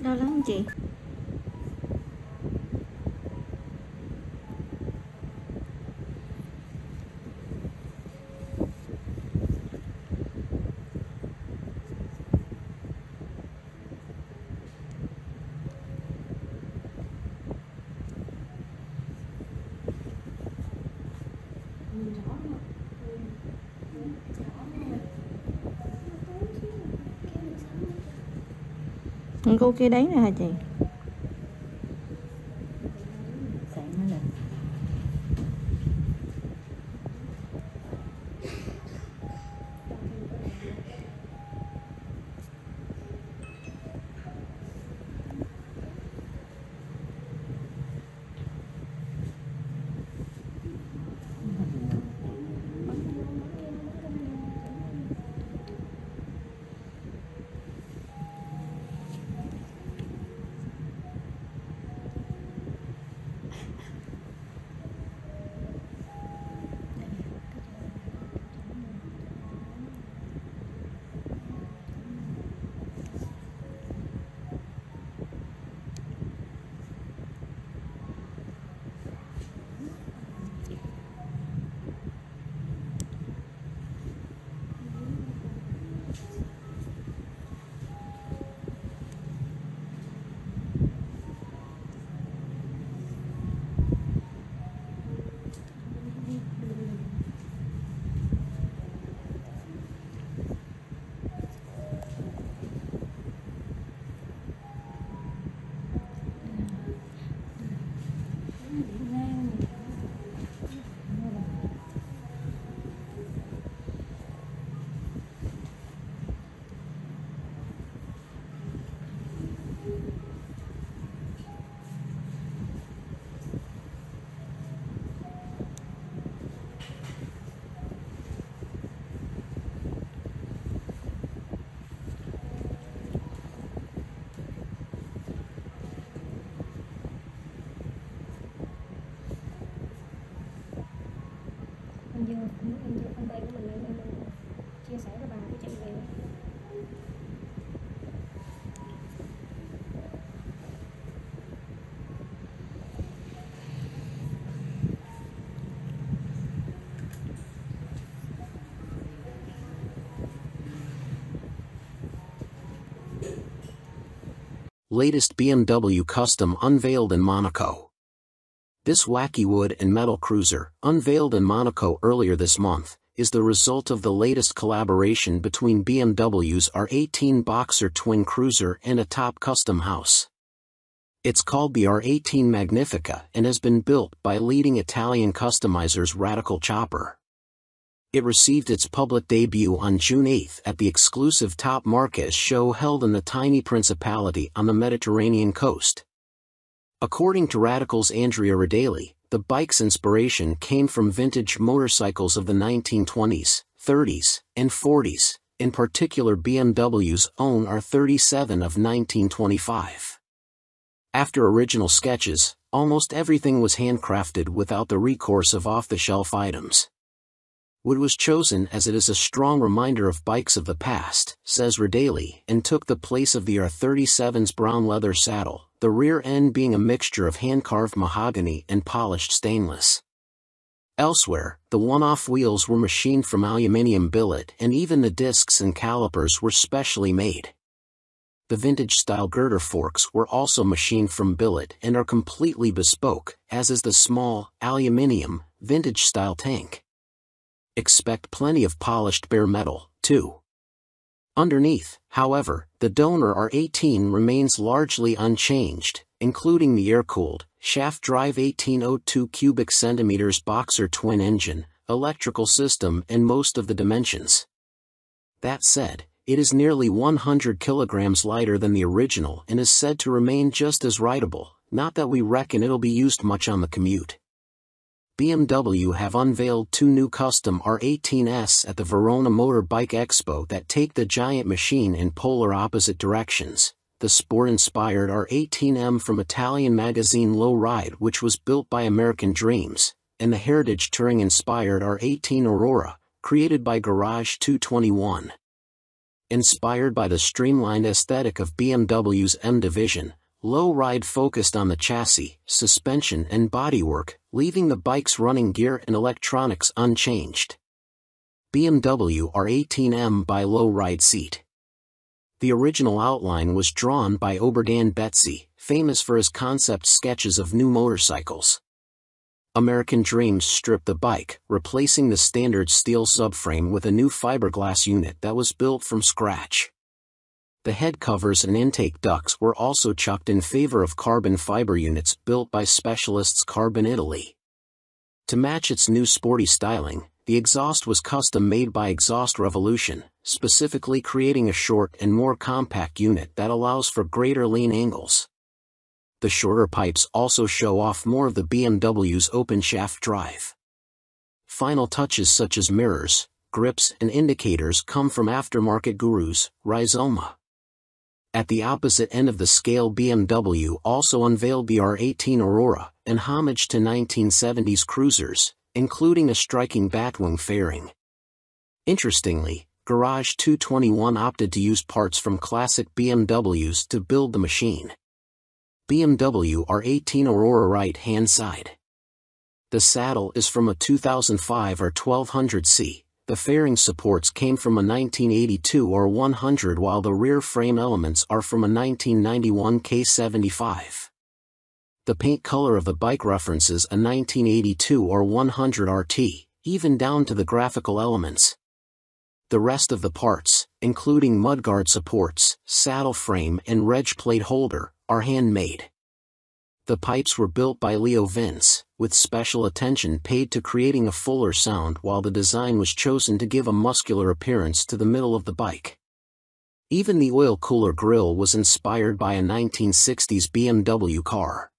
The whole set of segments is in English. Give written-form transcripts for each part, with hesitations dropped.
Đau lắm không chị? Cô kia đấy nè hả chị? Anh tay của mình lên em chia sẻ với bà với chị về. Latest BMW Custom unveiled in Monaco. This wacky wood and metal cruiser, unveiled in Monaco earlier this month, is the result of the latest collaboration between BMW's R18 Boxer twin cruiser and a top custom house. It's called the R18 Magnifica and has been built by leading Italian customizers Radical Chopper. It received its public debut on June 8 at the exclusive Top Marques show held in the tiny principality on the Mediterranean coast. According to Radical's Andrea Rodali, the bike's inspiration came from vintage motorcycles of the 1920s, 30s, and 40s, in particular BMW's own R37 of 1925. After original sketches, almost everything was handcrafted without the recourse of off-the-shelf items. Wood was chosen as it is a strong reminder of bikes of the past, says Rodali, and took the place of the R37's brown leather saddle, the rear end being a mixture of hand-carved mahogany and polished stainless. Elsewhere, the one-off wheels were machined from aluminium billet and even the discs and calipers were specially made. The vintage-style girder forks were also machined from billet and are completely bespoke, as is the small, aluminium, vintage-style tank. Expect plenty of polished bare metal, too. Underneath, however, the donor R18 remains largely unchanged, including the air-cooled, shaft-drive 1802 cubic centimeters Boxer twin engine, electrical system and most of the dimensions. That said, it is nearly 100 kilograms lighter than the original and is said to remain just as rideable, not that we reckon it'll be used much on the commute. BMW have unveiled two new custom R18s at the Verona Motor Bike Expo that take the giant machine in polar opposite directions. The sport-inspired R18M from Italian magazine Low Ride, which was built by American Dreams, and the heritage touring-inspired R18 Aurora, created by Garage 221. Inspired by the streamlined aesthetic of BMW's M division, Low Ride focused on the chassis, suspension and bodywork, leaving the bike's running gear and electronics unchanged. BMW R18M by Low Ride seat. The original outline was drawn by Oberdan Betze, famous for his concept sketches of new motorcycles. American Dreams stripped the bike, replacing the standard steel subframe with a new fiberglass unit that was built from scratch. The head covers and intake ducts were also chucked in favor of carbon fiber units built by specialists Carbon Italy. To match its new sporty styling, the exhaust was custom made by Exhaust Revolution, specifically creating a short and more compact unit that allows for greater lean angles. The shorter pipes also show off more of the BMW's open shaft drive. Final touches such as mirrors, grips and indicators come from aftermarket gurus, Rizoma. At the opposite end of the scale, BMW also unveiled the R18 Aurora, an homage to 1970s cruisers, including a striking batwing fairing. Interestingly, Garage 221 opted to use parts from classic BMWs to build the machine. BMW R18 Aurora right-hand side. The saddle is from a 2005 R1200C. The fairing supports came from a 1982 R100 while the rear frame elements are from a 1991 K75. The paint color of the bike references a 1982 R100 RT, even down to the graphical elements. The rest of the parts, including mudguard supports, saddle frame and reg plate holder, are handmade. The pipes were built by Leo Vince, with special attention paid to creating a fuller sound while the design was chosen to give a muscular appearance to the middle of the bike. Even the oil cooler grille was inspired by a 1960s BMW car.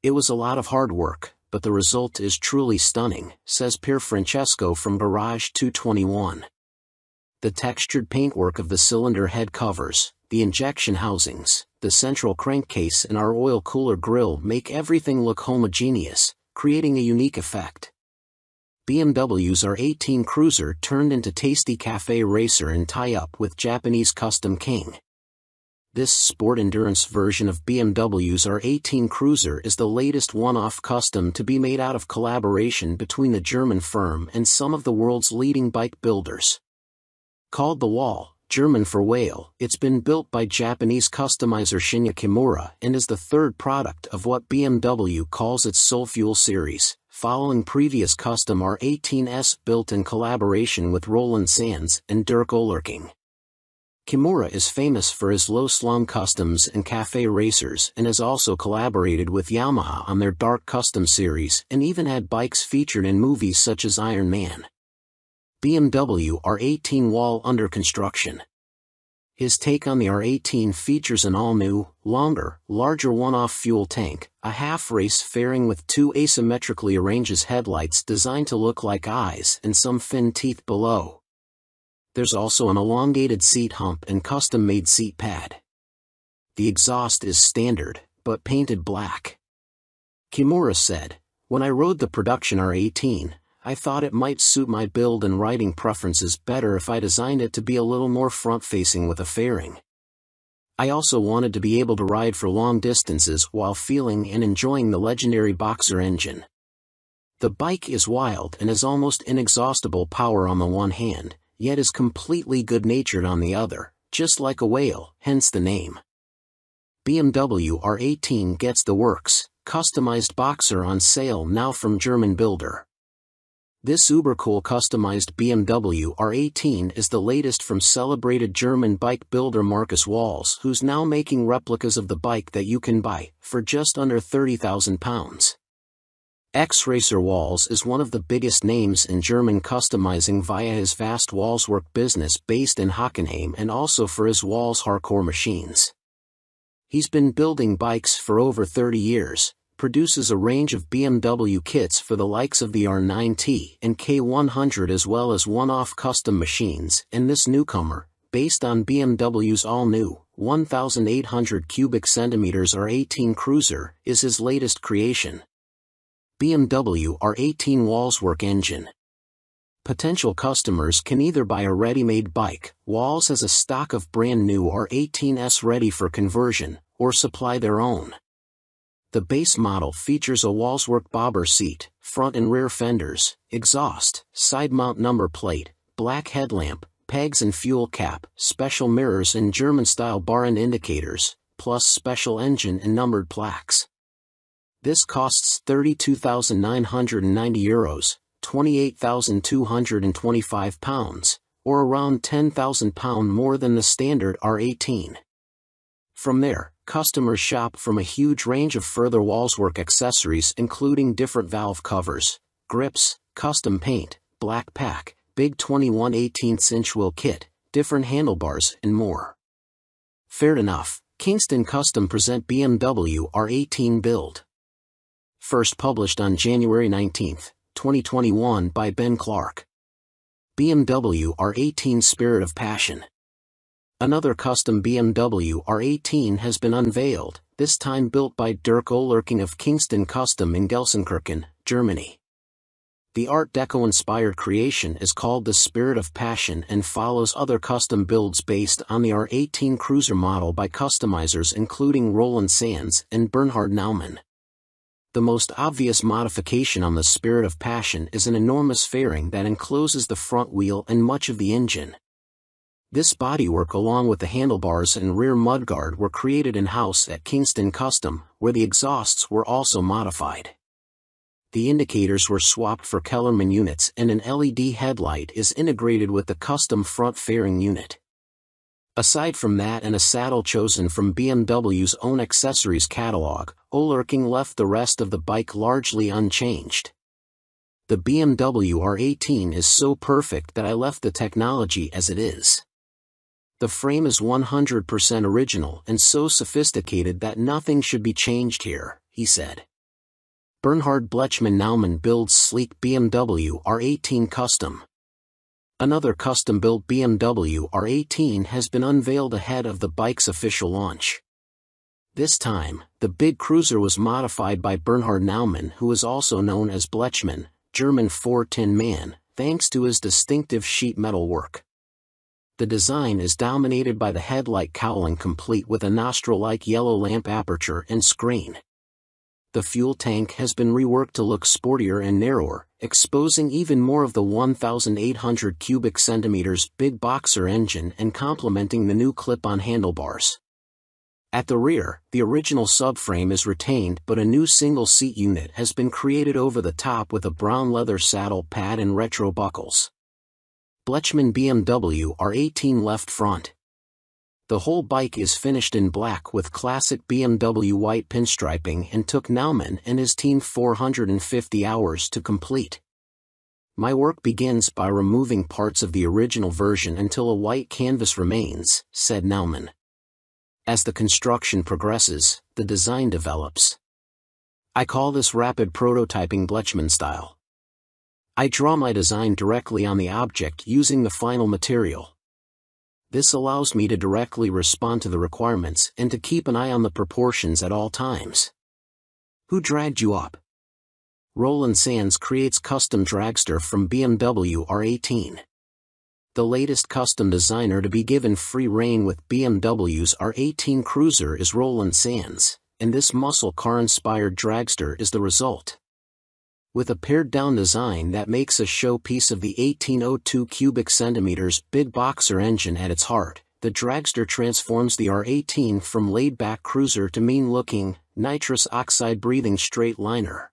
It was a lot of hard work, but the result is truly stunning, says Pier Francesco from Garage 221. The textured paintwork of the cylinder head covers, the injection housings, the central crankcase and our oil cooler grille make everything look homogeneous, creating a unique effect. BMW's R18 Cruiser turned into tasty cafe racer in tie-up with Japanese Custom King. This sport endurance version of BMW's R18 Cruiser is the latest one-off custom to be made out of collaboration between the German firm and some of the world's leading bike builders. Called the Wall, German for whale, it's been built by Japanese customizer Shinya Kimura and is the third product of what BMW calls its Soul Fuel series, following previous custom R18s built in collaboration with Roland Sands and Dirk Olerking. Kimura is famous for his low slung customs and cafe racers and has also collaborated with Yamaha on their Dark Custom series and even had bikes featured in movies such as Iron Man. BMW R18 Wall under construction. His take on the R18 features an all-new, longer, larger one-off fuel tank, a half-race fairing with two asymmetrically arranged headlights designed to look like eyes and some fin teeth below. There's also an elongated seat hump and custom-made seat pad. The exhaust is standard, but painted black. Kimura said, "When I rode the production R18, I thought it might suit my build and riding preferences better if I designed it to be a little more front-facing with a fairing. I also wanted to be able to ride for long distances while feeling and enjoying the legendary Boxer engine. The bike is wild and has almost inexhaustible power on the one hand, yet is completely good-natured on the other, just like a whale, hence the name." BMW R18 gets the works, customized Boxer on sale now from German builder. This uber-cool customized BMW R18 is the latest from celebrated German bike builder Markus Walls, who's now making replicas of the bike that you can buy, for just under £30,000. Ex-racer Walls is one of the biggest names in German customizing via his vast Wallswork business based in Hockenheim and also for his Walls hardcore machines. He's been building bikes for over 30 years, produces a range of BMW kits for the likes of the R9T and K100 as well as one-off custom machines, and this newcomer, based on BMW's all-new, 1,800 cubic centimeters R18 Cruiser, is his latest creation. BMW R18 Wallswork engine. Potential customers can either buy a ready-made bike, Walls has a stock of brand new R18s ready for conversion, or supply their own. The base model features a Wallswork bobber seat, front and rear fenders, exhaust, side mount number plate, black headlamp, pegs and fuel cap, special mirrors and German-style bar and indicators, plus special engine and numbered plaques. This costs €32,990, £28,225, or around £10,000 more than the standard R18. From there, customers shop from a huge range of further Wallswork accessories including different valve covers, grips, custom paint, black pack, big 21 18-inch wheel kit, different handlebars, and more. Fair enough, Kingston Custom present BMW R18 build. First published on January 19, 2021 by Ben Clark. BMW R18 Spirit of Passion. Another custom BMW R18 has been unveiled, this time built by Dirk Olerking of Kingston Custom in Gelsenkirchen, Germany. The Art Deco-inspired creation is called the Spirit of Passion and follows other custom builds based on the R18 Cruiser model by customizers including Roland Sands and Bernhard Naumann. The most obvious modification on the Spirit of Passion is an enormous fairing that encloses the front wheel and much of the engine. This bodywork along with the handlebars and rear mudguard were created in-house at Kingston Custom, where the exhausts were also modified. The indicators were swapped for Kellerman units and an LED headlight is integrated with the custom front fairing unit. Aside from that and a saddle chosen from BMW's own accessories catalog, Olerking left the rest of the bike largely unchanged. The BMW R18 is so perfect that I left the technology as it is. The frame is 100% original and so sophisticated that nothing should be changed here, he said. Bernhard Blechman Naumann builds sleek BMW R18 Custom. Another custom-built BMW R18 has been unveiled ahead of the bike's official launch. This time, the big cruiser was modified by Bernhard Naumann, who is also known as Blechman, German 4-Tin Man, thanks to his distinctive sheet metal work. The design is dominated by the headlight cowling complete with a nostril-like yellow lamp aperture and screen. The fuel tank has been reworked to look sportier and narrower, exposing even more of the 1,800 cubic centimeters big boxer engine and complementing the new clip-on handlebars. At the rear, the original subframe is retained but a new single-seat unit has been created over the top with a brown leather saddle pad and retro buckles. Blechman BMW R18 left front. The whole bike is finished in black with classic BMW white pinstriping and took Naumann and his team 450 hours to complete. My work begins by removing parts of the original version until a white canvas remains, said Naumann. As the construction progresses, the design develops. I call this rapid prototyping Blechman style. I draw my design directly on the object using the final material. This allows me to directly respond to the requirements and to keep an eye on the proportions at all times. Who dragged you up? Roland Sands creates custom dragster from BMW R18. The latest custom designer to be given free rein with BMW's R18 Cruiser is Roland Sands, and this muscle car-inspired dragster is the result. With a pared-down design that makes a showpiece of the 1802 cubic centimeters big boxer engine at its heart, the dragster transforms the R18 from laid-back cruiser to mean-looking, nitrous oxide-breathing straight liner.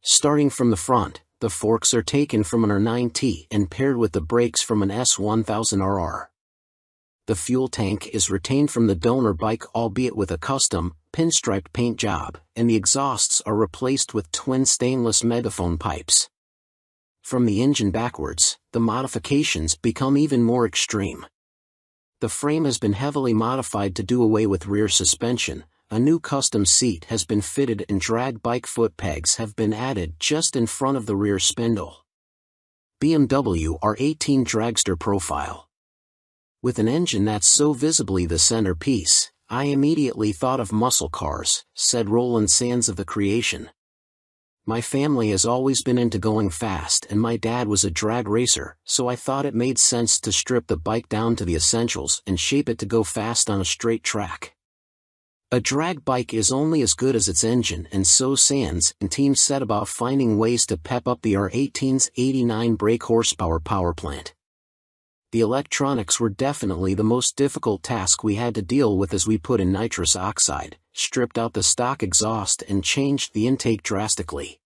Starting from the front, the forks are taken from an R9T and paired with the brakes from an S1000RR. The fuel tank is retained from the donor bike albeit with a custom, pinstriped paint job, and the exhausts are replaced with twin stainless megaphone pipes. From the engine backwards, the modifications become even more extreme. The frame has been heavily modified to do away with rear suspension, a new custom seat has been fitted and drag bike foot pegs have been added just in front of the rear spindle. BMW R18 dragster profile. With an engine that's so visibly the centerpiece, I immediately thought of muscle cars, said Roland Sands of the creation. My family has always been into going fast and my dad was a drag racer, so I thought it made sense to strip the bike down to the essentials and shape it to go fast on a straight track. A drag bike is only as good as its engine, and so Sands and team set about finding ways to pep up the R18's 89 brake horsepower powerplant. The electronics were definitely the most difficult task we had to deal with as we put in nitrous oxide, stripped out the stock exhaust and changed the intake drastically.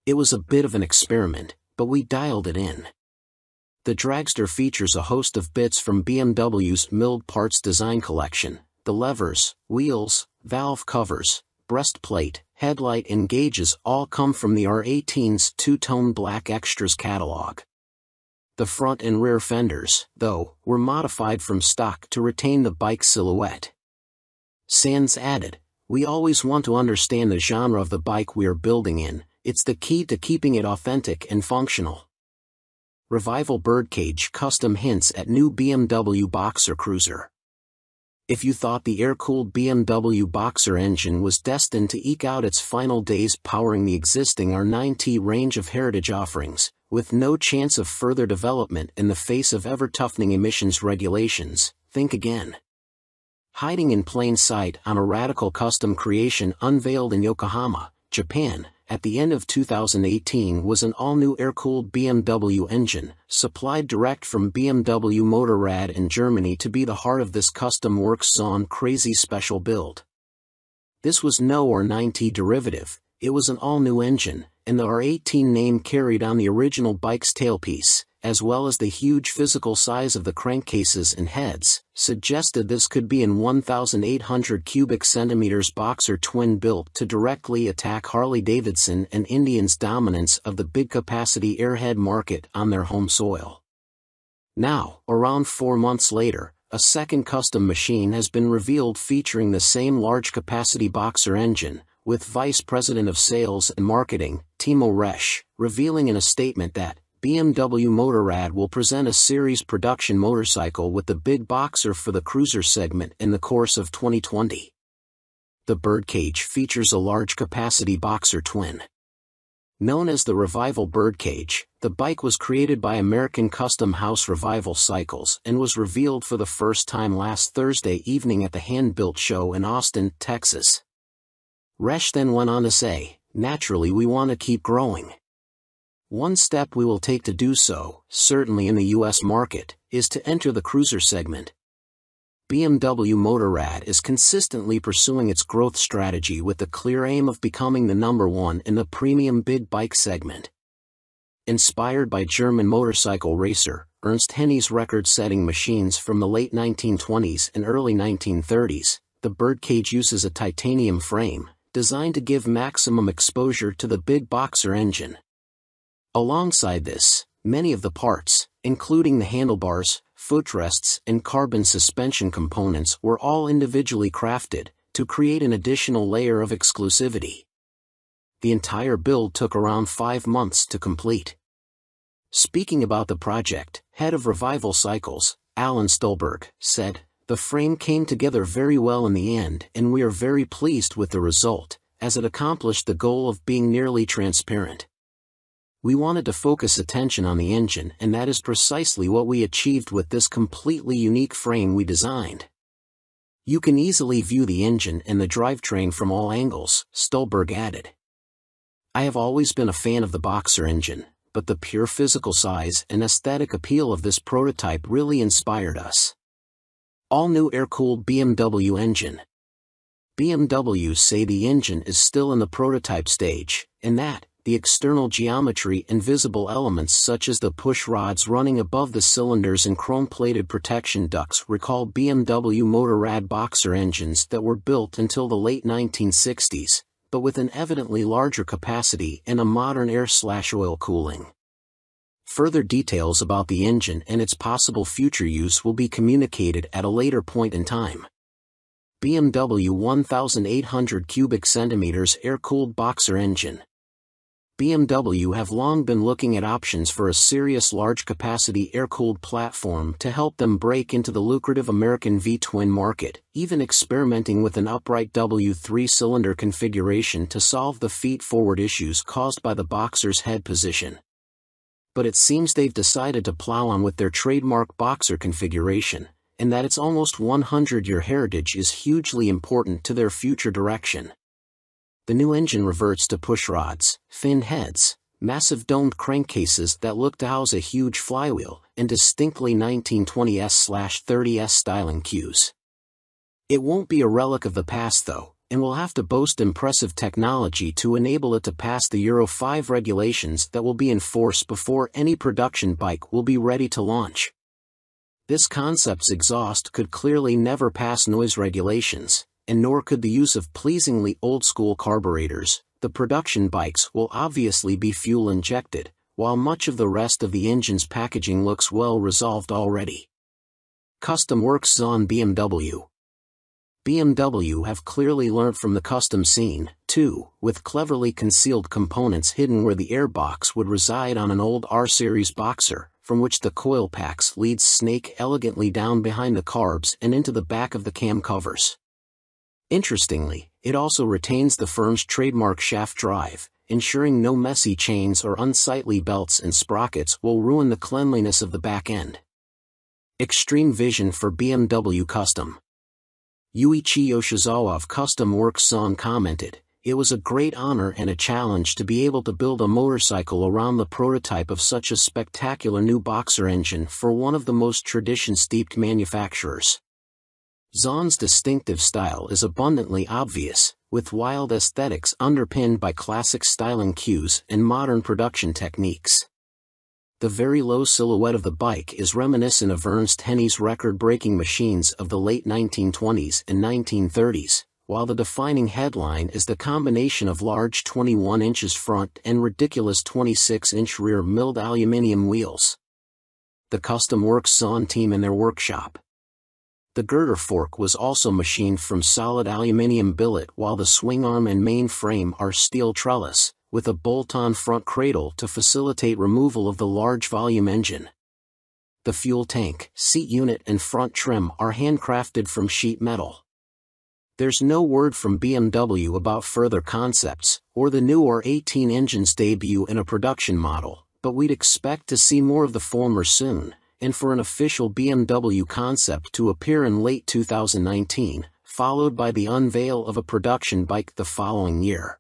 It was a bit of an experiment, but we dialed it in. The Dragster features a host of bits from BMW's milled parts design collection. The levers, wheels, valve covers, breastplate, headlight and gauges all come from the R18's two-tone black extras catalog. The front and rear fenders, though, were modified from stock to retain the bike's silhouette. Sands added, "We always want to understand the genre of the bike we are building in, it's the key to keeping it authentic and functional." Revival Birdcage Custom hints at new BMW Boxer Cruiser. If you thought the air-cooled BMW Boxer engine was destined to eke out its final days powering the existing R9T range of heritage offerings, with no chance of further development in the face of ever-toughening emissions regulations, think again. Hiding in plain sight on a radical custom creation unveiled in Yokohama, Japan, at the end of 2018 was an all-new air-cooled BMW engine, supplied direct from BMW Motorrad in Germany to be the heart of this custom Works Zone crazy special build. This was no R9T derivative, it was an all-new engine, and the R18 name carried on the original bike's tailpiece, as well as the huge physical size of the crankcases and heads, suggested this could be an 1,800 cubic centimeters Boxer twin built to directly attack Harley-Davidson and Indian's dominance of the big-capacity airhead market on their home soil. Now, around 4 months later, a second custom machine has been revealed featuring the same large-capacity Boxer engine, with Vice President of Sales and Marketing, Timo Resch, revealing in a statement that BMW Motorrad will present a series production motorcycle with the big Boxer for the cruiser segment in the course of 2020. The Birdcage features a large-capacity Boxer twin. Known as the Revival Birdcage, the bike was created by American custom house Revival Cycles and was revealed for the first time last Thursday evening at the Hand-Built Show in Austin, Texas. Resch then went on to say, "Naturally we want to keep growing. One step we will take to do so, certainly in the US market, is to enter the cruiser segment." BMW Motorrad is consistently pursuing its growth strategy with the clear aim of becoming the #1 in the premium big bike segment. Inspired by German motorcycle racer Ernst Henni's record-setting machines from the late 1920s and early 1930s, the Birdcage uses a titanium frame, designed to give maximum exposure to the big Boxer engine. Alongside this, many of the parts, including the handlebars, footrests and carbon suspension components were all individually crafted, to create an additional layer of exclusivity. The entire build took around 5 months to complete. Speaking about the project, head of Revival Cycles, Alan Stolberg, said, "The frame came together very well in the end and we are very pleased with the result, as it accomplished the goal of being nearly transparent. We wanted to focus attention on the engine and that is precisely what we achieved with this completely unique frame we designed. You can easily view the engine and the drivetrain from all angles," Stolberg added. "I have always been a fan of the Boxer engine, but the pure physical size and aesthetic appeal of this prototype really inspired us." All-new air-cooled BMW engine. BMW say the engine is still in the prototype stage, and that the external geometry and visible elements such as the push rods running above the cylinders and chrome-plated protection ducts recall BMW Motorrad Boxer engines that were built until the late 1960s, but with an evidently larger capacity and a modern air/oil cooling. Further details about the engine and its possible future use will be communicated at a later point in time. BMW 1,800 cubic centimeters air-cooled Boxer engine. BMW have long been looking at options for a serious large-capacity air-cooled platform to help them break into the lucrative American V-twin market, even experimenting with an upright W3-cylinder configuration to solve the feet-forward issues caused by the Boxer's head position. But it seems they've decided to plow on with their trademark Boxer configuration, and that its almost 100-year heritage is hugely important to their future direction. The new engine reverts to pushrods, fin heads, massive domed crankcases that look to house a huge flywheel, and distinctly 1920s/30s styling cues. It won't be a relic of the past though, and will have to boast impressive technology to enable it to pass the Euro 5 regulations that will be enforced before any production bike will be ready to launch. This concept's exhaust could clearly never pass noise regulations, and nor could the use of pleasingly old-school carburetors. The production bikes will obviously be fuel-injected, while much of the rest of the engine's packaging looks well resolved already. Custom Works on BMW. BMW have clearly learnt from the custom scene, too, with cleverly concealed components hidden where the airbox would reside on an old R-Series Boxer, from which the coil packs leads snake elegantly down behind the carbs and into the back of the cam covers. Interestingly, it also retains the firm's trademark shaft drive, ensuring no messy chains or unsightly belts and sprockets will ruin the cleanliness of the back end. Extreme vision for BMW Custom. Yuichi Yoshizawa of Custom Works Son commented, "It was a great honor and a challenge to be able to build a motorcycle around the prototype of such a spectacular new Boxer engine for one of the most tradition-steeped manufacturers." Zon's distinctive style is abundantly obvious, with wild aesthetics underpinned by classic styling cues and modern production techniques. The very low silhouette of the bike is reminiscent of Ernst Henne's record-breaking machines of the late 1920s and 1930s, while the defining headline is the combination of large 21 inches front and ridiculous 26-inch rear milled aluminium wheels. The Custom Works Son team in their workshop. The girder fork was also machined from solid aluminium billet, while the swing arm and main frame are steel trellis, with a bolt-on front cradle to facilitate removal of the large volume engine. The fuel tank, seat unit and front trim are handcrafted from sheet metal. There's no word from BMW about further concepts, or the new R18 engine's debut in a production model, but we'd expect to see more of the former soon, and for an official BMW concept to appear in late 2019, followed by the unveil of a production bike the following year.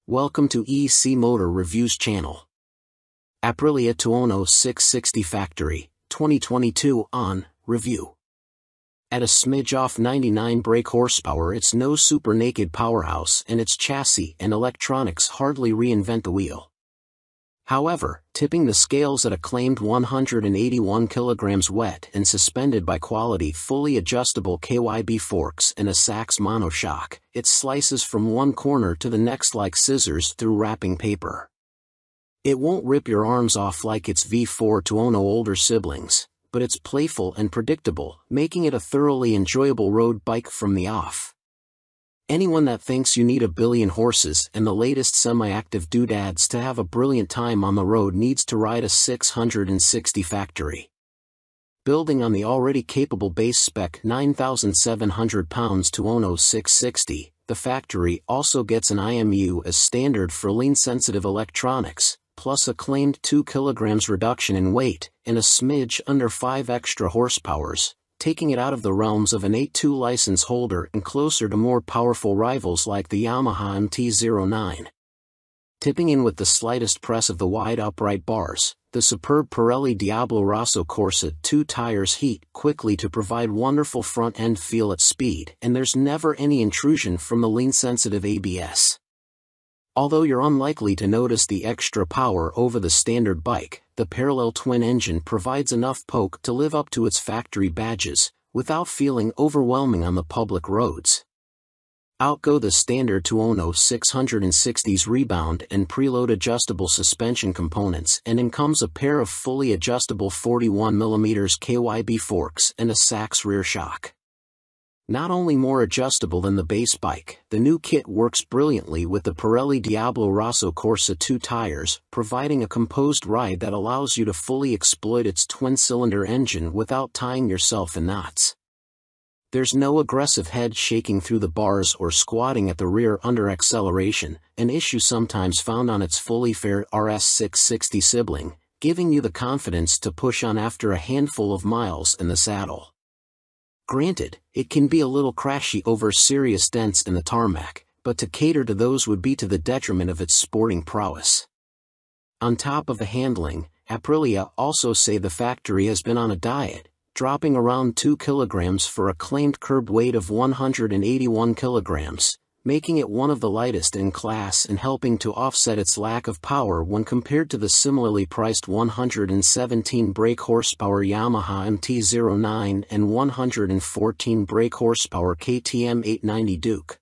Welcome to EC Motor Reviews channel. Aprilia Tuono 660 Factory, 2022 on review. At a smidge off 99 brake horsepower, it's no super naked powerhouse, and its chassis and electronics hardly reinvent the wheel. However, tipping the scales at a claimed 181 kilograms wet and suspended by quality fully adjustable KYB forks and a Sachs monoshock, it slices from one corner to the next like scissors through wrapping paper. It won't rip your arms off like its V4 Tuono older siblings, but it's playful and predictable, making it a thoroughly enjoyable road bike from the off. Anyone that thinks you need a billion horses and the latest semi-active doodads to have a brilliant time on the road needs to ride a 660 Factory. Building on the already capable base spec 9,700 pounds Tuono 660, the Factory also gets an IMU as standard for lean-sensitive electronics, plus a claimed 2 kilograms reduction in weight, and a smidge under 5 extra horsepowers, taking it out of the realms of an 8.2 license holder and closer to more powerful rivals like the Yamaha MT-09. Tipping in with the slightest press of the wide upright bars, the superb Pirelli Diablo Rosso Corsa 2 tires heat quickly to provide wonderful front-end feel at speed, and there's never any intrusion from the lean-sensitive ABS. Although you're unlikely to notice the extra power over the standard bike, the parallel twin engine provides enough poke to live up to its factory badges, without feeling overwhelming on the public roads. Out go the standard Tuono 660's rebound and preload adjustable suspension components, and in comes a pair of fully adjustable 41mm KYB forks and a Sachs rear shock. Not only more adjustable than the base bike, the new kit works brilliantly with the Pirelli Diablo Rosso Corsa 2 tires, providing a composed ride that allows you to fully exploit its twin-cylinder engine without tying yourself in knots. There's no aggressive head shaking through the bars or squatting at the rear under acceleration, an issue sometimes found on its fully fair RS660 sibling, giving you the confidence to push on after a handful of miles in the saddle. Granted, it can be a little crashy over serious dents in the tarmac, but to cater to those would be to the detriment of its sporting prowess. On top of the handling, Aprilia also say the factory has been on a diet, dropping around 2 kilograms for a claimed curb weight of 181 kilograms, making it one of the lightest in class and helping to offset its lack of power when compared to the similarly priced 117 brake horsepower Yamaha MT-09 and 114 brake horsepower KTM 890 Duke.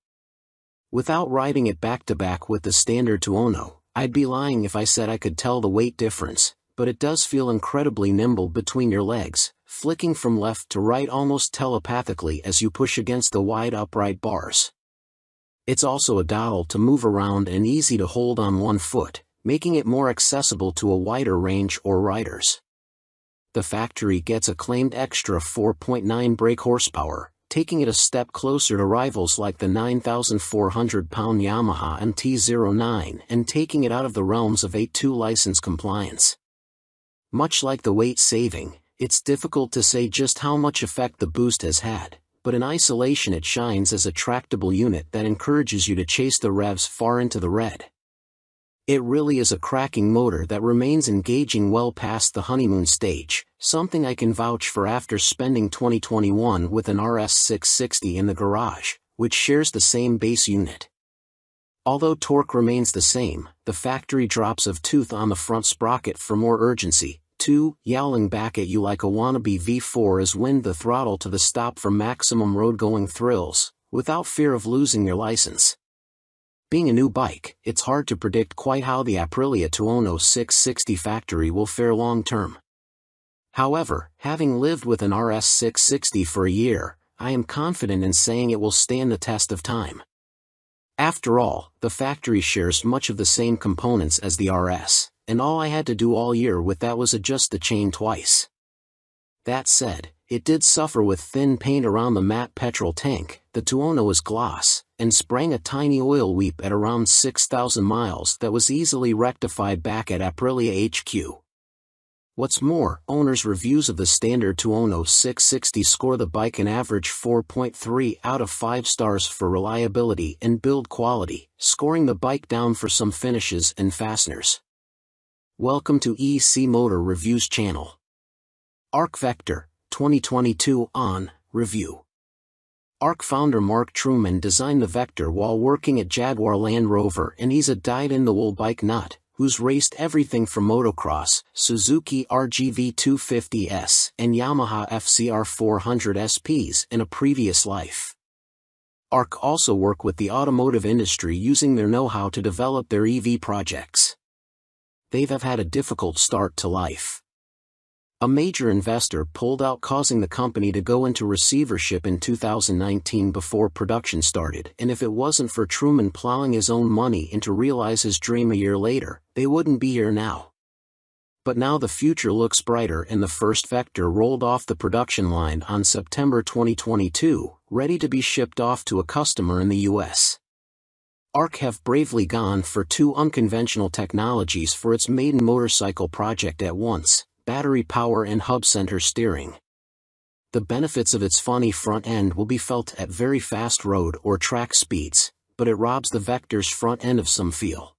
Without riding it back-to-back with the standard Tuono, I'd be lying if I said I could tell the weight difference, but it does feel incredibly nimble between your legs, flicking from left to right almost telepathically as you push against the wide upright bars. It's also a doddle to move around and easy to hold on one foot, making it more accessible to a wider range or riders. The factory gets a claimed extra 4.9 brake horsepower, taking it a step closer to rivals like the 9,400-pound Yamaha MT-09 and taking it out of the realms of A2 license compliance. Much like the weight saving, it's difficult to say just how much effect the boost has had, but in isolation it shines as a tractable unit that encourages you to chase the revs far into the red. It really is a cracking motor that remains engaging well past the honeymoon stage, something I can vouch for after spending 2021 with an RS660 in the garage, which shares the same base unit. Although torque remains the same, the factory drops of tooth on the front sprocket for more urgency, yowling back at you like a wannabe V4 as wind the throttle to the stop for maximum road-going thrills, without fear of losing your license. Being a new bike, it's hard to predict quite how the Aprilia Tuono 660 factory will fare long-term. However, having lived with an RS660 for a year, I am confident in saying it will stand the test of time. After all, the factory shares much of the same components as the RS, and all I had to do all year with that was adjust the chain twice. That said, it did suffer with thin paint around the matte petrol tank. The Tuono is gloss, and sprang a tiny oil weep at around 6,000 miles that was easily rectified back at Aprilia HQ. What's more, owners' reviews of the standard Tuono 660 score the bike an average 4.3 out of 5 stars for reliability and build quality, scoring the bike down for some finishes and fasteners. Welcome to EC Motor Reviews channel. ARC Vector, 2022 on review. ARC founder Mark Trueman designed the Vector while working at Jaguar Land Rover, and he's a dyed-in-the-wool bike nut who's raced everything from motocross, Suzuki RGV 250S, and Yamaha FCR 400 SPs in a previous life. ARC also work with the automotive industry using their know-how to develop their EV projects. They have had a difficult start to life. A major investor pulled out, causing the company to go into receivership in 2019 before production started, and if it wasn't for Trueman plowing his own money in to realize his dream a year later, they wouldn't be here now. But now the future looks brighter, and the first Vector rolled off the production line on September 2022, ready to be shipped off to a customer in the US. ARC have bravely gone for 2 unconventional technologies for its maiden motorcycle project at once: battery power and hub center steering. The benefits of its funny front end will be felt at very fast road or track speeds, but it robs the Vector's front end of some feel.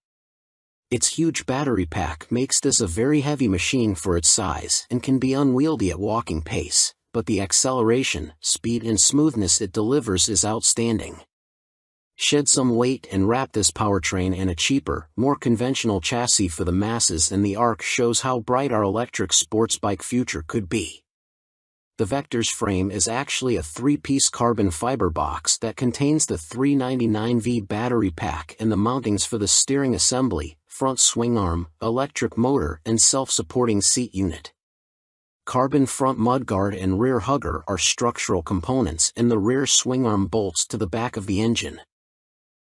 Its huge battery pack makes this a very heavy machine for its size and can be unwieldy at walking pace, but the acceleration, speed and smoothness it delivers is outstanding. Shed some weight and wrap this powertrain in a cheaper, more conventional chassis for the masses, and the ARC shows how bright our electric sports bike future could be. The Vector's frame is actually a 3-piece carbon fiber box that contains the 399V battery pack and the mountings for the steering assembly, front swing arm, electric motor and self-supporting seat unit. Carbon front mudguard and rear hugger are structural components and the rear swingarm bolts to the back of the engine.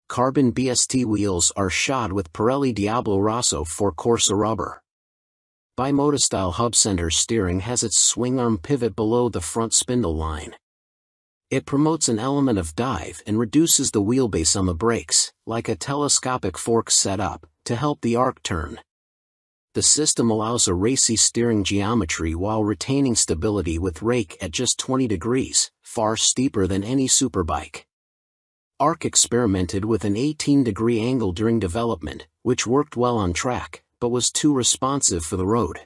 Carbon BST wheels are shod with Pirelli Diablo Rosso 4 Corsa rubber. Bimota-style hub center steering has its swingarm pivot below the front spindle line. It promotes an element of dive and reduces the wheelbase on the brakes, like a telescopic fork setup, to help the arc turn. The system allows a racy steering geometry while retaining stability with rake at just 20 degrees, far steeper than any superbike. ARC experimented with an 18-degree angle during development, which worked well on track, but was too responsive for the road.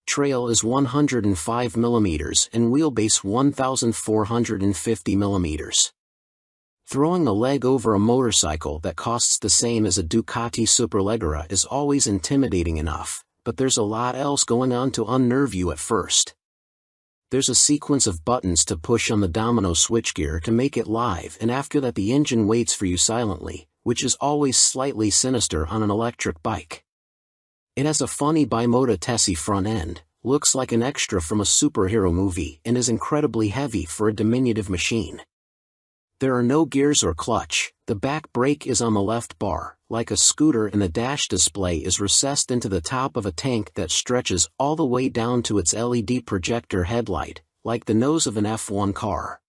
Trail is 105 mm and wheelbase 1,450 mm. Throwing a leg over a motorcycle that costs the same as a Ducati Superleggera is always intimidating enough, but there's a lot else going on to unnerve you at first. There's a sequence of buttons to push on the domino switchgear to make it live, and after that the engine waits for you silently, which is always slightly sinister on an electric bike. It has a funny Bimota Tessie front end, looks like an extra from a superhero movie, and is incredibly heavy for a diminutive machine. There are no gears or clutch, the back brake is on the left bar, like a scooter, and the dash display is recessed into the top of a tank that stretches all the way down to its LED projector headlight, like the nose of an F1 car.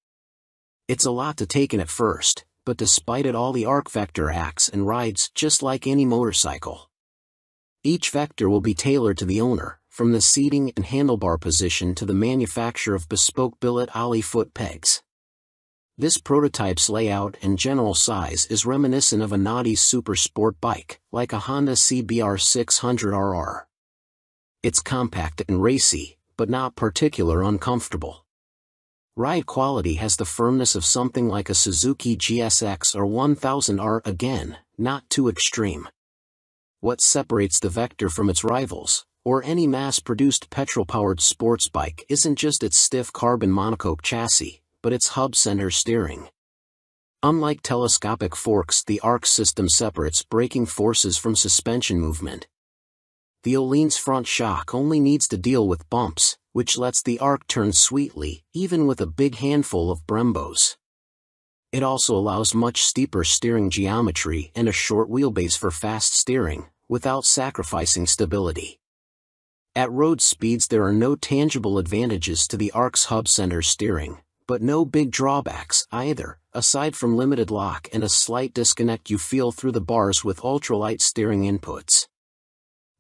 It's a lot to take in at first, but despite it all the ARC Vector acts and rides just like any motorcycle. Each Vector will be tailored to the owner, from the seating and handlebar position to the manufacture of bespoke billet ollie foot pegs. This prototype's layout and general size is reminiscent of a naughty super sport bike, like a Honda CBR 600RR. It's compact and racy, but not particularly uncomfortable. Ride quality has the firmness of something like a Suzuki GSX or 1000R, again, not too extreme. What separates the Vector from its rivals, or any mass-produced petrol-powered sports bike, isn't just its stiff carbon monocoque chassis, but its hub center steering. Unlike telescopic forks, the ARC system separates braking forces from suspension movement. The Öhlins front shock only needs to deal with bumps, which lets the ARC turn sweetly, even with a big handful of Brembos. It also allows much steeper steering geometry and a short wheelbase for fast steering, without sacrificing stability. At road speeds there are no tangible advantages to the ARC's hub center steering, but no big drawbacks either, aside from limited lock and a slight disconnect you feel through the bars with ultralight steering inputs.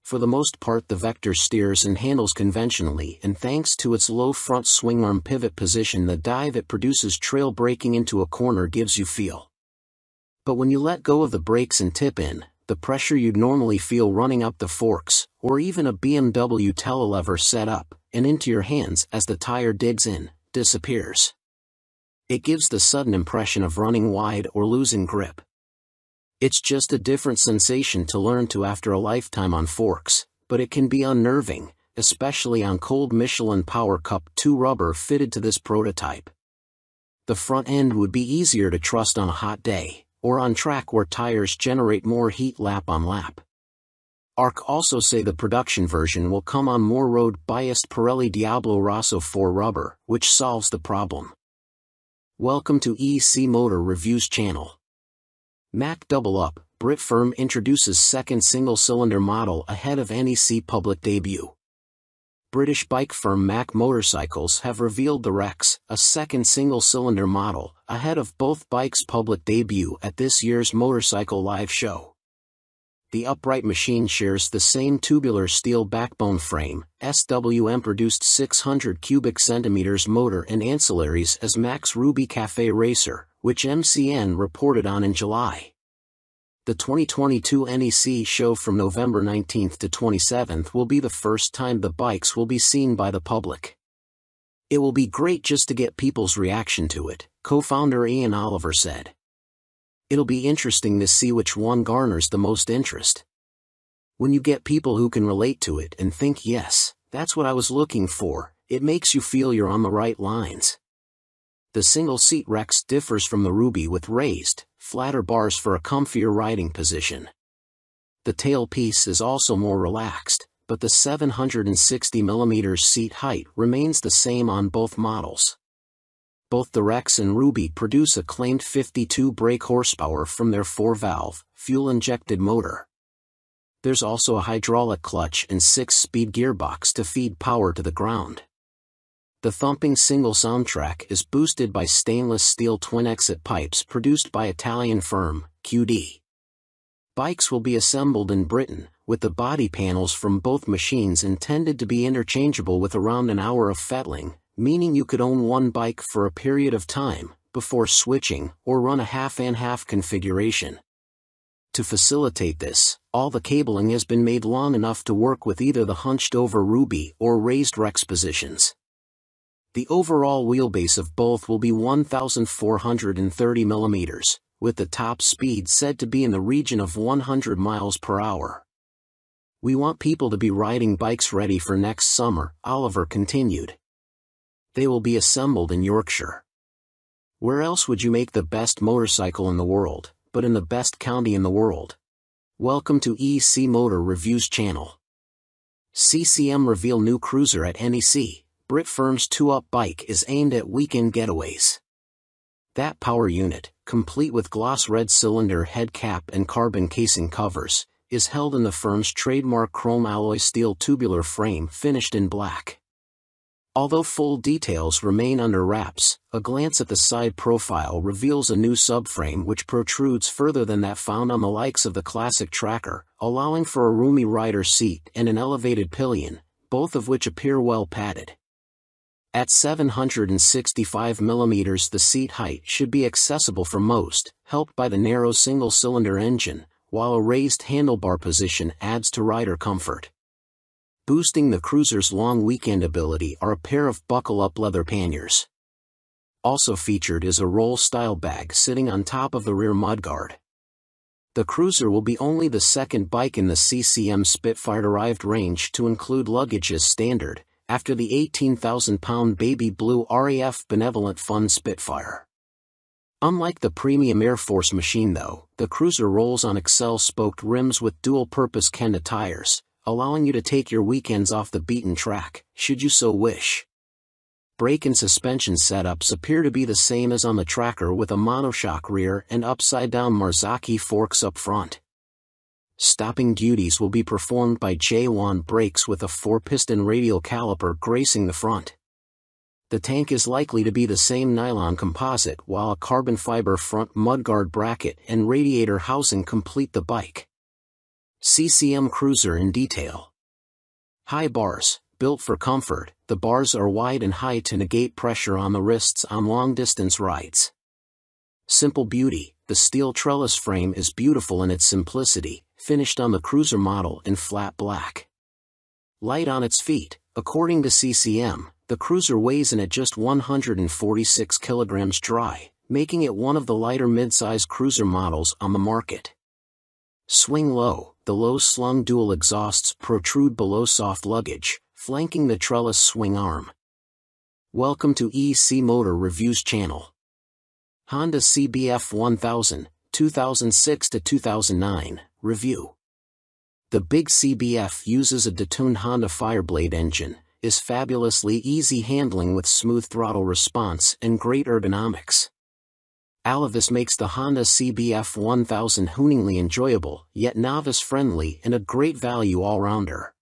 For the most part the Vector steers and handles conventionally, and thanks to its low front swingarm pivot position the dive it produces trail braking into a corner gives you feel. But when you let go of the brakes and tip in, the pressure you'd normally feel running up the forks, or even a BMW telelever setup, and into your hands as the tire digs in, disappears. It gives the sudden impression of running wide or losing grip. It's just a different sensation to learn to after a lifetime on forks, but it can be unnerving, especially on cold Michelin Power Cup 2 rubber fitted to this prototype. The front end would be easier to trust on a hot day, or on track where tires generate more heat lap on lap. ARC also say the production version will come on more road-biased Pirelli Diablo Rosso 4 rubber, which solves the problem. Welcome to EC Motor Reviews channel. Mack Double Up, Brit firm introduces second single-cylinder model ahead of NEC public debut. British bike firm Mack Motorcycles have revealed the Rex, a second single-cylinder model, ahead of both bikes' public debut at this year's Motorcycle Live show. The upright machine shares the same tubular steel backbone frame. SWM produced 600 cubic centimeters motor and ancillaries as Mack's Ruby Cafe Racer, which MCN reported on in July. The 2022 NEC show from November 19th to 27th will be the first time the bikes will be seen by the public. It will be great just to get people's reaction to it, co-founder Ian Oliver said. It'll be interesting to see which one garners the most interest. When you get people who can relate to it and think, yes, that's what I was looking for, it makes you feel you're on the right lines. The single-seat Rex differs from the Ruby with raised, flatter bars for a comfier riding position. The tailpiece is also more relaxed, but the 760mm seat height remains the same on both models. Both the Rex and Ruby produce a claimed 52 brake horsepower from their 4-valve, fuel-injected motor. There's also a hydraulic clutch and 6-speed gearbox to feed power to the ground. The thumping single soundtrack is boosted by stainless steel twin-exit pipes produced by Italian firm, QD. Bikes will be assembled in Britain, with the body panels from both machines intended to be interchangeable with around an hour of fettling, meaning you could own one bike for a period of time, before switching, or run a half-and-half configuration. To facilitate this, all the cabling has been made long enough to work with either the hunched-over Ruby or raised Rex positions. The overall wheelbase of both will be 1,430mm, with the top speed said to be in the region of 100 miles per hour. "We want people to be riding bikes ready for next summer," Oliver continued. "They will be assembled in Yorkshire. Where else would you make the best motorcycle in the world, but in the best county in the world? Welcome to EC Motor Reviews channel." CCM reveal new cruiser at NEC. Brit firm's 2-up bike is aimed at weekend getaways. That power unit, complete with gloss red cylinder head cap and carbon casing covers, is held in the firm's trademark chrome alloy steel tubular frame finished in black. Although full details remain under wraps, a glance at the side profile reveals a new subframe which protrudes further than that found on the likes of the classic Tracker, allowing for a roomy rider seat and an elevated pillion, both of which appear well padded. At 765mm, the seat height should be accessible for most, helped by the narrow single-cylinder engine, while a raised handlebar position adds to rider comfort. Boosting the cruiser's long weekend ability are a pair of buckle-up leather panniers. Also featured is a roll-style bag sitting on top of the rear mudguard. The cruiser will be only the second bike in the CCM Spitfire-derived range to include luggage as standard, after the 18,000-pound baby blue RAF Benevolent Fund Spitfire. Unlike the premium Air Force machine though, the cruiser rolls on Excel-spoked rims with dual-purpose Kenda tires, allowing you to take your weekends off the beaten track, should you so wish. Brake and suspension setups appear to be the same as on the Tracker, with a monoshock rear and upside-down Marzocchi forks up front. Stopping duties will be performed by J1 brakes with a 4-piston radial caliper gracing the front. The tank is likely to be the same nylon composite, while a carbon fiber front mudguard bracket and radiator housing complete the bike. CCM Cruiser in detail. High bars, built for comfort. The bars are wide and high to negate pressure on the wrists on long-distance rides. Simple beauty. The steel trellis frame is beautiful in its simplicity, finished on the cruiser model in flat black. Light on its feet. According to CCM, the cruiser weighs in at just 146 kilograms dry, making it one of the lighter mid-size cruiser models on the market. Swing low. The low-slung dual exhausts protrude below soft luggage, flanking the trellis swing arm. Welcome to EC Motor Reviews channel. Honda CBF 1000, 2006 to 2009, review. The big CBF uses a detuned Honda Fireblade engine, is fabulously easy handling with smooth throttle response and great ergonomics. All of this makes the Honda CBF 1000 hooningly enjoyable, yet novice-friendly and a great value all-rounder.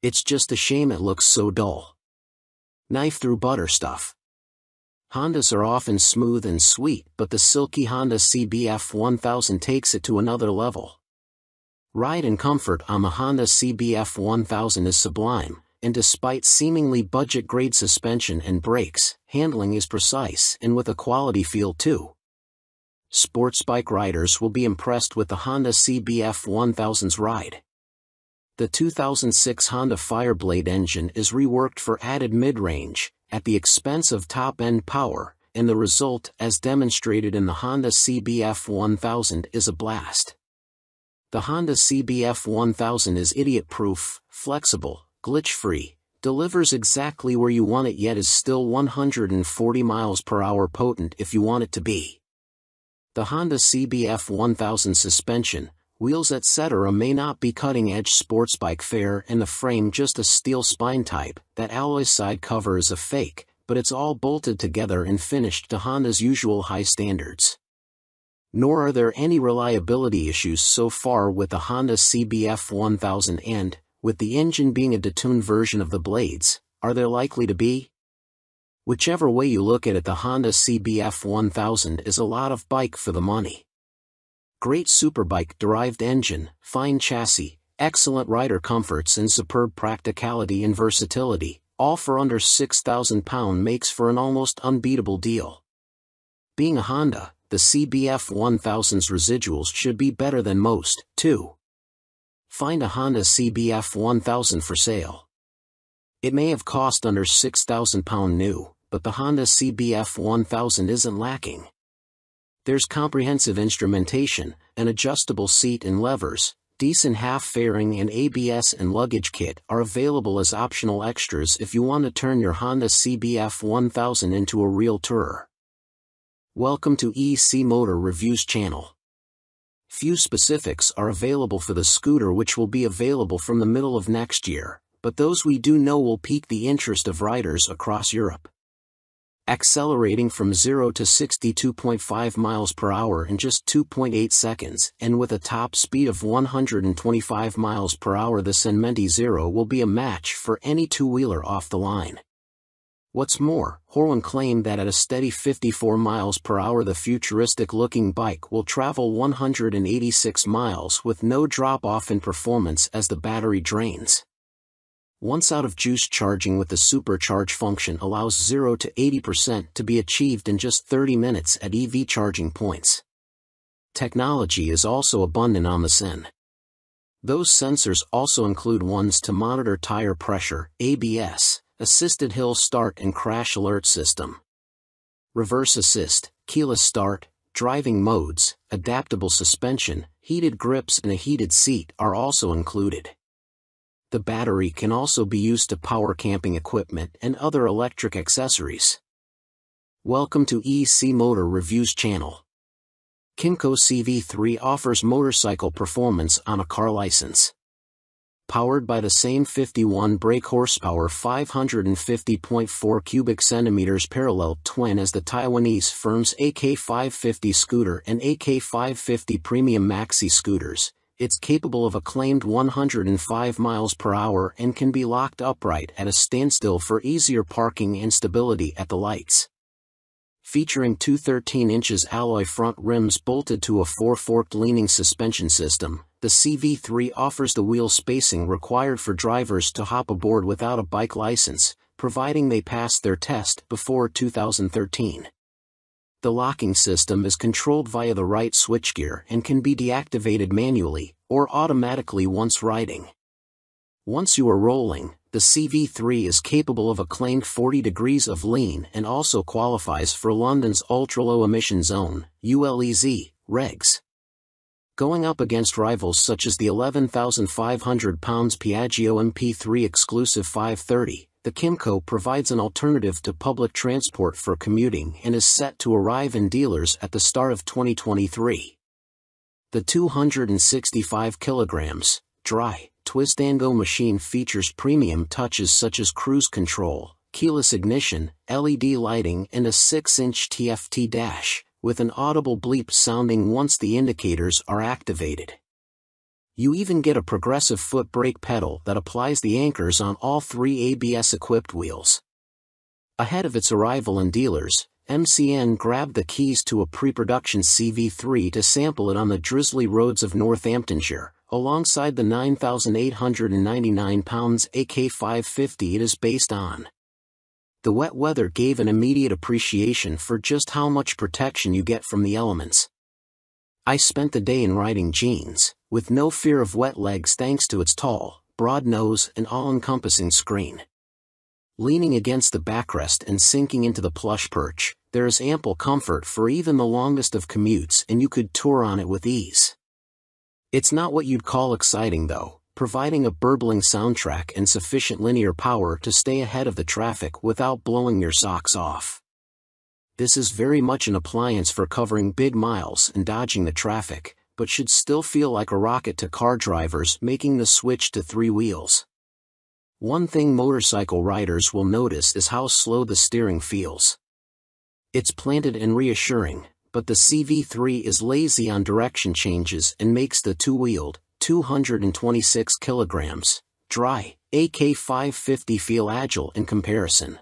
It's just a shame it looks so dull. Knife through butter stuff. Hondas are often smooth and sweet, but the silky Honda CBF 1000 takes it to another level. Ride and comfort on the Honda CBF 1000 is sublime, and despite seemingly budget-grade suspension and brakes, handling is precise and with a quality feel too. Sports bike riders will be impressed with the Honda CBF 1000's ride. The 2006 Honda Fireblade engine is reworked for added mid-range, at the expense of top-end power, and the result, as demonstrated in the Honda CBF 1000, is a blast. The Honda CBF 1000 is idiot-proof, flexible, glitch-free, delivers exactly where you want it, yet is still 140 miles per hour potent if you want it to be. The Honda CBF 1000 suspension, wheels etc. may not be cutting-edge sports bike fare and the frame just a steel spine type. That alloy side cover is a fake, but it's all bolted together and finished to Honda's usual high standards. Nor are there any reliability issues so far with the Honda CBF 1000 and, with the engine being a detuned version of the blades, are there likely to be? Whichever way you look at it, the Honda CBF 1000 is a lot of bike for the money. Great superbike-derived engine, fine chassis, excellent rider comforts and superb practicality and versatility, all for under £6,000 makes for an almost unbeatable deal. Being a Honda, the CBF 1000's residuals should be better than most, too. Find a Honda CBF 1000 for sale. It may have cost under £6,000 new, but the Honda CBF 1000 isn't lacking. There's comprehensive instrumentation, an adjustable seat and levers, decent half-fairing and ABS and luggage kit are available as optional extras if you want to turn your Honda CBF 1000 into a real tourer. Welcome to EC Motor Reviews channel. Few specifics are available for the scooter, which will be available from the middle of next year, but those we do know will pique the interest of riders across Europe. Accelerating from 0 to 62.5 miles per hour in just 2.8 seconds, and with a top speed of 125 miles per hour, the Senmenti Zero will be a match for any two-wheeler off the line. What's more, Horween claimed that at a steady 54 miles per hour the futuristic-looking bike will travel 186 miles with no drop-off in performance as the battery drains. Once out of juice, charging with the supercharge function allows 0 to 80% to be achieved in just 30 minutes at EV charging points. Technology is also abundant on the Sen. Those sensors also include ones to monitor tire pressure, ABS, assisted hill start and crash alert system, reverse assist, keyless start, driving modes, adaptable suspension, heated grips and a heated seat are also included. The battery can also be used to power camping equipment and other electric accessories. Welcome to EC Motor Reviews channel. Kymco CV3 offers motorcycle performance on a car license. Powered by the same 51 brake horsepower 550.4 cubic centimeters parallel twin as the Taiwanese firm's AK550 scooter and AK550 Premium Maxi scooters, it's capable of a claimed 105 miles per hour and can be locked upright at a standstill for easier parking and stability at the lights. Featuring two 13-inch alloy front rims bolted to a four-forked leaning suspension system, the CV3 offers the wheel spacing required for drivers to hop aboard without a bike license, providing they pass their test before 2013. The locking system is controlled via the right switchgear and can be deactivated manually or automatically once riding. Once you are rolling, the CV3 is capable of a claimed 40 degrees of lean and also qualifies for London's ultra-low emission zone, ULEZ, regs. Going up against rivals such as the 11,500 pounds Piaggio MP3 exclusive 530, the Kymco provides an alternative to public transport for commuting and is set to arrive in dealers at the start of 2023. The 265 kilograms, dry, twist-and-go machine features premium touches such as cruise control, keyless ignition, LED lighting and a 6-inch TFT dash, with an audible bleep sounding once the indicators are activated. You even get a progressive foot brake pedal that applies the anchors on all three ABS-equipped wheels. Ahead of its arrival in dealers, MCN grabbed the keys to a pre-production CV3 to sample it on the drizzly roads of Northamptonshire, alongside the 9,899 pounds AK550 it is based on. The wet weather gave an immediate appreciation for just how much protection you get from the elements. I spent the day in riding jeans, with no fear of wet legs thanks to its tall, broad nose and all-encompassing screen. Leaning against the backrest and sinking into the plush perch, there is ample comfort for even the longest of commutes and you could tour on it with ease. It's not what you'd call exciting though, providing a burbling soundtrack and sufficient linear power to stay ahead of the traffic without blowing your socks off. This is very much an appliance for covering big miles and dodging the traffic, but should still feel like a rocket to car drivers making the switch to 3 wheels. One thing motorcycle riders will notice is how slow the steering feels. It's planted and reassuring, but the CV3 is lazy on direction changes and makes the 2-wheeled, 226 kilograms, dry, AK550 feel agile in comparison.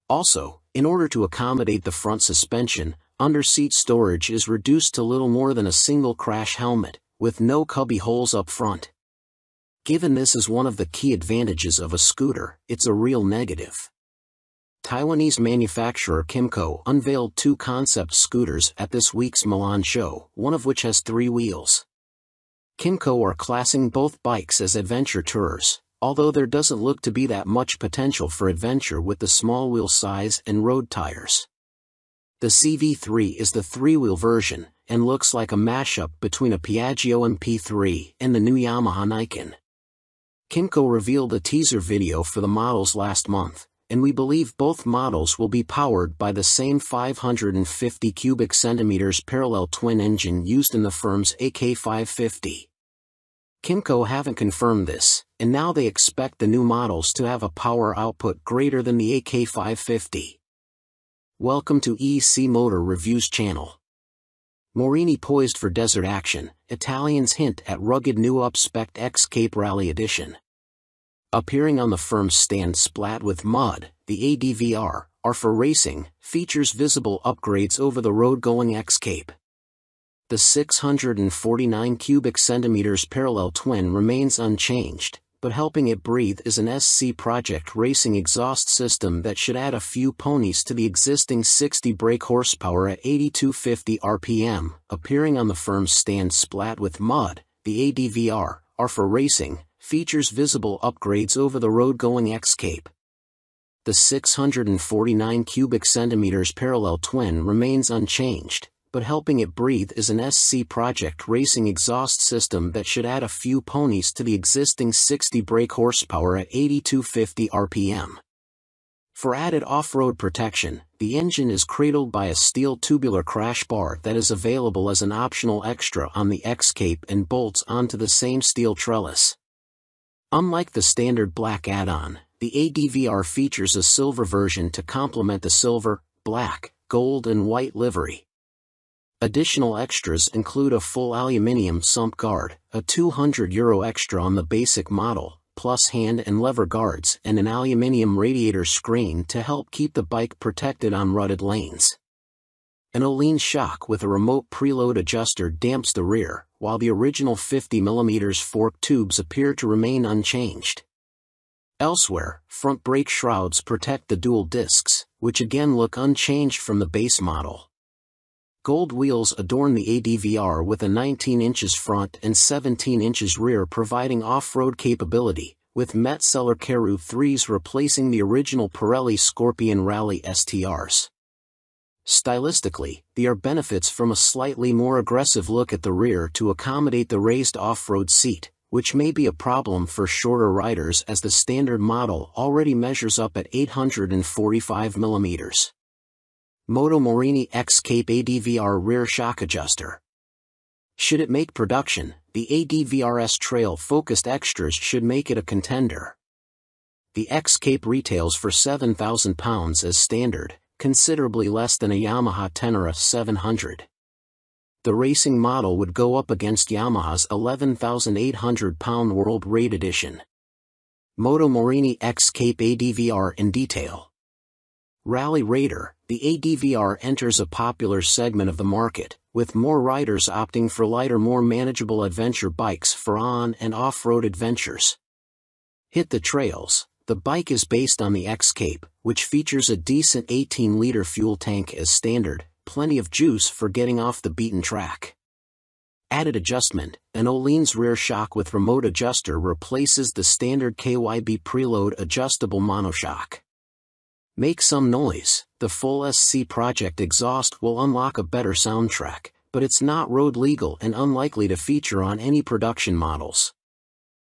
Also, in order to accommodate the front suspension, under-seat storage is reduced to little more than a single crash helmet, with no cubby holes up front. Given this is one of the key advantages of a scooter, it's a real negative. Taiwanese manufacturer Kymco unveiled 2 concept scooters at this week's Milan show, one of which has 3 wheels. Kymco are classing both bikes as adventure tourers, although there doesn't look to be that much potential for adventure with the small wheel size and road tires. The CV3 is the 3-wheel version, and looks like a mashup between a Piaggio MP3 and the new Yamaha Niken. Kymco revealed a teaser video for the models last month, and we believe both models will be powered by the same 550 cubic centimeters parallel twin engine used in the firm's AK550. Kymco haven't confirmed this, and now they expect the new models to have a power output greater than the AK550. Welcome to EC Motor Reviews channel. Morini poised for desert action, Italians hint at rugged new up-spec X-Cape Rally Edition. Appearing on the firm's stand splat with mud, the ADVR, are for racing, features visible upgrades over the road-going X-Cape. The 649 cubic centimeters parallel twin remains unchanged, but helping it breathe is an SC Project Racing exhaust system that should add a few ponies to the existing 60 brake horsepower at 8250 RPM. Appearing on the firm's stand splat with mud, the ADVR, are for racing, features visible upgrades over the road-going X-Cape. The 649 cubic centimeters parallel twin remains unchanged, but helping it breathe is an SC Project Racing exhaust system that should add a few ponies to the existing 60 brake horsepower at 8250 RPM. For added off-road protection, the engine is cradled by a steel tubular crash bar that is available as an optional extra on the X-Cape and bolts onto the same steel trellis. Unlike the standard black add-on, the ADVR features a silver version to complement the silver, black, gold and white livery. Additional extras include a full aluminium sump guard, a €200 extra on the basic model, plus hand and lever guards and an aluminium radiator screen to help keep the bike protected on rutted lanes. An Öhlins shock with a remote preload adjuster damps the rear, while the original 50mm fork tubes appear to remain unchanged. Elsewhere, front brake shrouds protect the dual discs, which again look unchanged from the base model. Gold wheels adorn the ADVR with a 19 inches front and 17 inches rear providing off-road capability, with Metzeler Karoo 3s replacing the original Pirelli Scorpion Rally STRs. Stylistically, there are benefits from a slightly more aggressive look at the rear to accommodate the raised off-road seat, which may be a problem for shorter riders as the standard model already measures up at 845mm. Moto Morini X-Cape ADVR rear shock adjuster. Should it make production, the ADVR's trail-focused extras should make it a contender. The X-Cape retails for £7,000 as standard, considerably less than a Yamaha Tenere 700. The racing model would go up against Yamaha's £11,800 World Raid Edition. Moto Morini X-Cape ADVR in detail. Rally Raider, the ADVR enters a popular segment of the market, with more riders opting for lighter, more manageable adventure bikes for on- and off-road adventures. Hit the trails. The bike is based on the X-Cape, which features a decent 18-liter fuel tank as standard, plenty of juice for getting off the beaten track. Added adjustment, an Öhlins rear shock with remote adjuster replaces the standard KYB preload adjustable monoshock. Make some noise, the full SC Project exhaust will unlock a better soundtrack, but it's not road legal and unlikely to feature on any production models.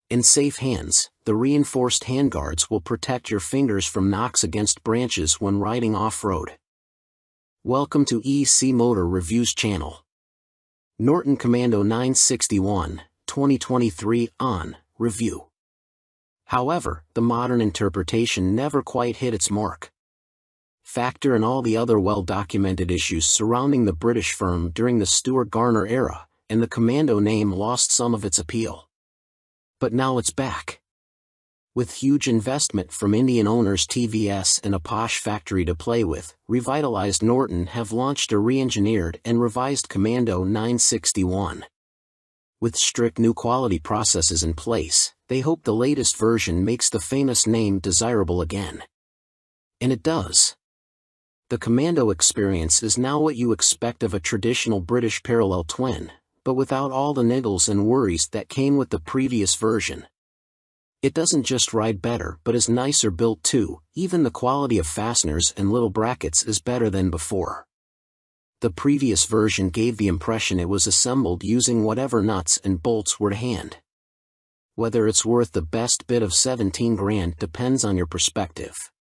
In safe hands, the reinforced handguards will protect your fingers from knocks against branches when riding off-road. Welcome to EC Motor Reviews channel. Norton Commando 961, 2023 on review. However, the modern interpretation never quite hit its mark. Factor in all the other well-documented issues surrounding the British firm during the Stuart Garner era, and the Commando name lost some of its appeal. But now it's back. With huge investment from Indian owners TVS and a posh factory to play with, revitalized Norton have launched a re-engineered and revised Commando 961. With strict new quality processes in place, they hope the latest version makes the famous name desirable again. And it does. The Commando experience is now what you expect of a traditional British parallel twin, but without all the niggles and worries that came with the previous version. It doesn't just ride better but is nicer built too. Even the quality of fasteners and little brackets is better than before. The previous version gave the impression it was assembled using whatever nuts and bolts were to hand. Whether it's worth the best bit of 17 grand depends on your perspective.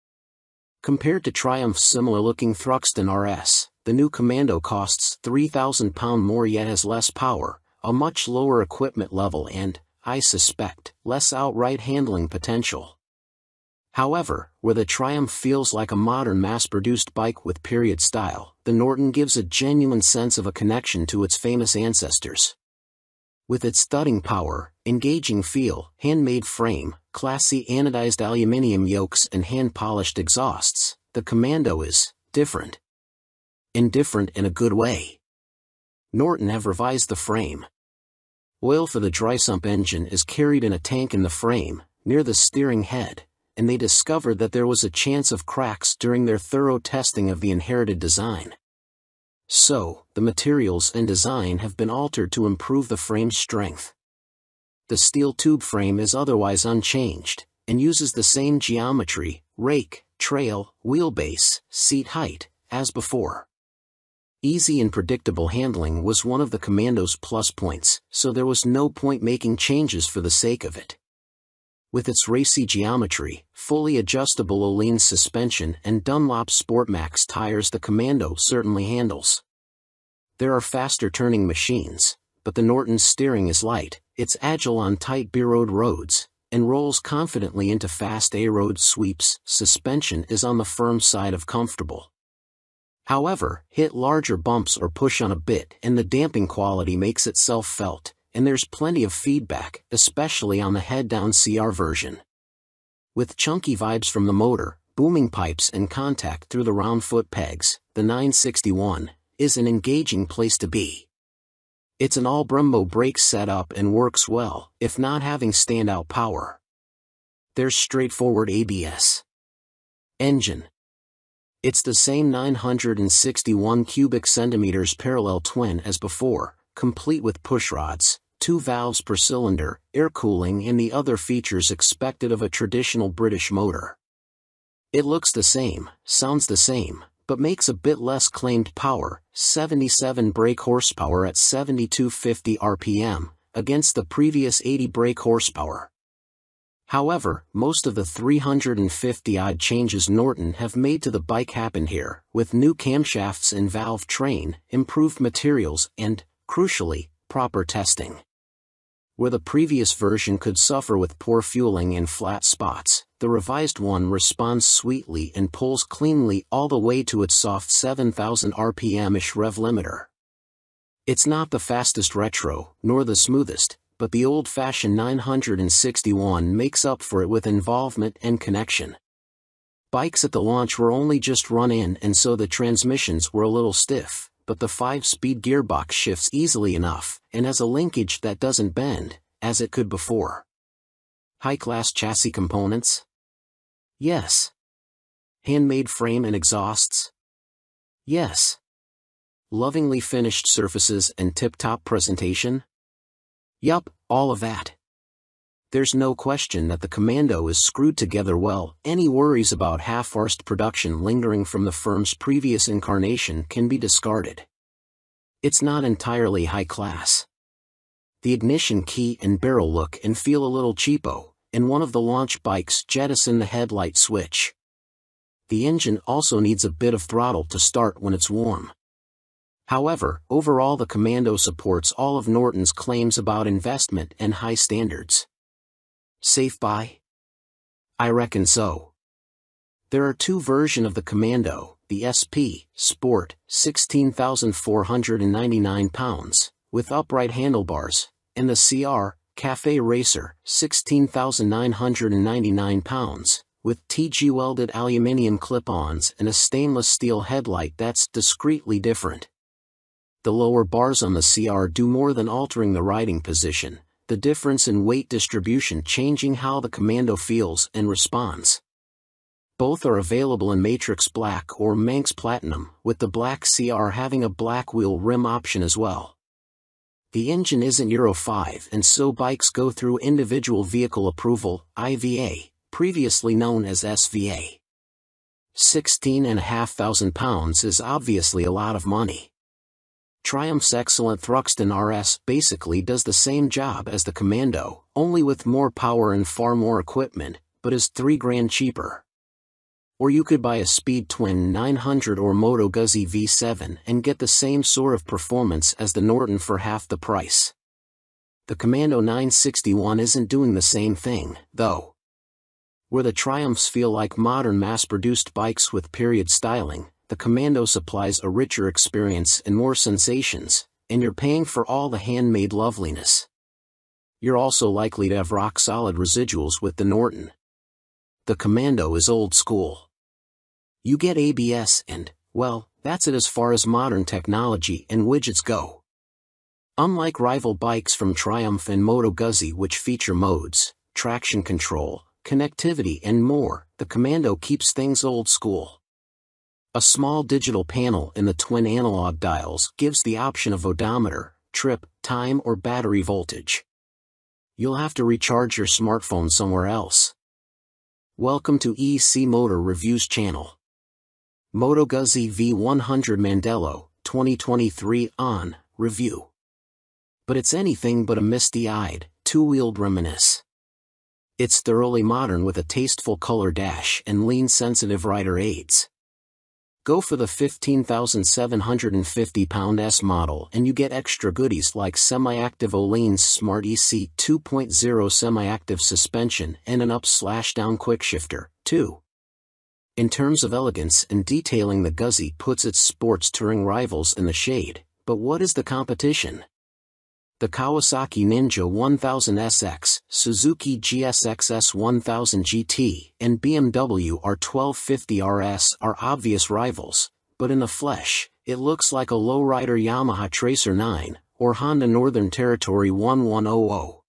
Compared to Triumph's similar-looking Thruxton RS, the new Commando costs £3,000 more yet has less power, a much lower equipment level and, I suspect, less outright handling potential. However, where the Triumph feels like a modern mass-produced bike with period style, the Norton gives a genuine sense of a connection to its famous ancestors. With its thudding power, engaging feel, handmade frame, classy anodized aluminium yokes and hand-polished exhausts, the Commando is different. Indifferent in a good way. Norton have revised the frame. Oil for the dry-sump engine is carried in a tank in the frame, near the steering head, and they discovered that there was a chance of cracks during their thorough testing of the inherited design. So, the materials and design have been altered to improve the frame's strength. The steel tube frame is otherwise unchanged, and uses the same geometry, rake, trail, wheelbase, seat height, as before. Easy and predictable handling was one of the Commando's plus points, so there was no point making changes for the sake of it. With its racy geometry, fully adjustable Öhlins suspension and Dunlop Sportmax tires, the Commando certainly handles. There are faster turning machines, but the Norton's steering is light, it's agile on tight B-road roads, and rolls confidently into fast A-road sweeps. Suspension is on the firm side of comfortable. However, hit larger bumps or push on a bit and the damping quality makes itself felt, and there's plenty of feedback, especially on the head-down CR version. With chunky vibes from the motor, booming pipes and contact through the round foot pegs, the 961 is an engaging place to be. It's an all-Brembo brake setup and works well, if not having standout power. There's straightforward ABS. Engine. It's the same 961 cubic centimeters parallel twin as before, complete with pushrods, 2 valves per cylinder, air cooling and the other features expected of a traditional British motor. It looks the same, sounds the same, but makes a bit less claimed power, 77 brake horsepower at 7250 RPM, against the previous 80 brake horsepower. However, most of the 350-odd changes Norton have made to the bike happen here, with new camshafts and valve train, improved materials and, crucially, proper testing. Where the previous version could suffer with poor fueling and flat spots, the revised one responds sweetly and pulls cleanly all the way to its soft 7,000 RPM-ish rev limiter. It's not the fastest retro, nor the smoothest, but the old-fashioned 961 makes up for it with involvement and connection. Bikes at the launch were only just run in and so the transmissions were a little stiff, but the 5-speed gearbox shifts easily enough, and has a linkage that doesn't bend, as it could before. High-class chassis components? Yes. Handmade frame and exhausts? Yes. Lovingly finished surfaces and tip-top presentation? Yup, all of that. There's no question that the Commando is screwed together well. Any worries about half-arsed production lingering from the firm's previous incarnation can be discarded. It's not entirely high class. The ignition key and barrel look and feel a little cheapo, and one of the launch bikes jettison the headlight switch. The engine also needs a bit of throttle to start when it's warm. However, overall the Commando supports all of Norton's claims about investment and high standards. Safe buy? I reckon so. There are two versions of the Commando, the SP, Sport, 16,499 pounds, with upright handlebars, and the CR, Cafe Racer, 16,999 pounds, with TG-welded aluminium clip-ons and a stainless steel headlight that's discreetly different. The lower bars on the CR do more than altering the riding position, the difference in weight distribution changing how the Commando feels and responds. Both are available in Matrix Black or Manx Platinum, with the black CR having a black wheel rim option as well. The engine isn't Euro 5 and so bikes go through Individual Vehicle Approval, IVA, previously known as SVA. 16,500 pounds is obviously a lot of money. Triumph's excellent Thruxton RS basically does the same job as the Commando, only with more power and far more equipment, but is $3,000 cheaper. Or you could buy a Speed Twin 900 or Moto Guzzi V7 and get the same sort of performance as the Norton for half the price. The Commando 961 isn't doing the same thing, though. Where the Triumphs feel like modern mass-produced bikes with period styling, the Commando supplies a richer experience and more sensations, and you're paying for all the handmade loveliness. You're also likely to have rock-solid residuals with the Norton. The Commando is old school. You get ABS and, well, that's it as far as modern technology and widgets go. Unlike rival bikes from Triumph and Moto Guzzi which feature modes, traction control, connectivity and more, the Commando keeps things old school. A small digital panel in the twin analog dials gives the option of odometer, trip, time or battery voltage. You'll have to recharge your smartphone somewhere else. Welcome to EC Motor Reviews channel. Moto Guzzi V100 Mandello, 2023 on review. But it's anything but a misty-eyed, two-wheeled reminisce. It's thoroughly modern with a tasteful color dash and lean-sensitive rider aids. Go for the 15,750 pound S model and you get extra goodies like semi-active Öhlins Smart EC 2.0 semi-active suspension and an up/down quick shifter, too. In terms of elegance and detailing, the Guzzi puts its sports touring rivals in the shade, but what is the competition? The Kawasaki Ninja 1000 SX, Suzuki GSX-S 1000 GT, and BMW R1250 RS are obvious rivals, but in the flesh, it looks like a lowrider Yamaha Tracer 9, or Honda Northern Territory 1100.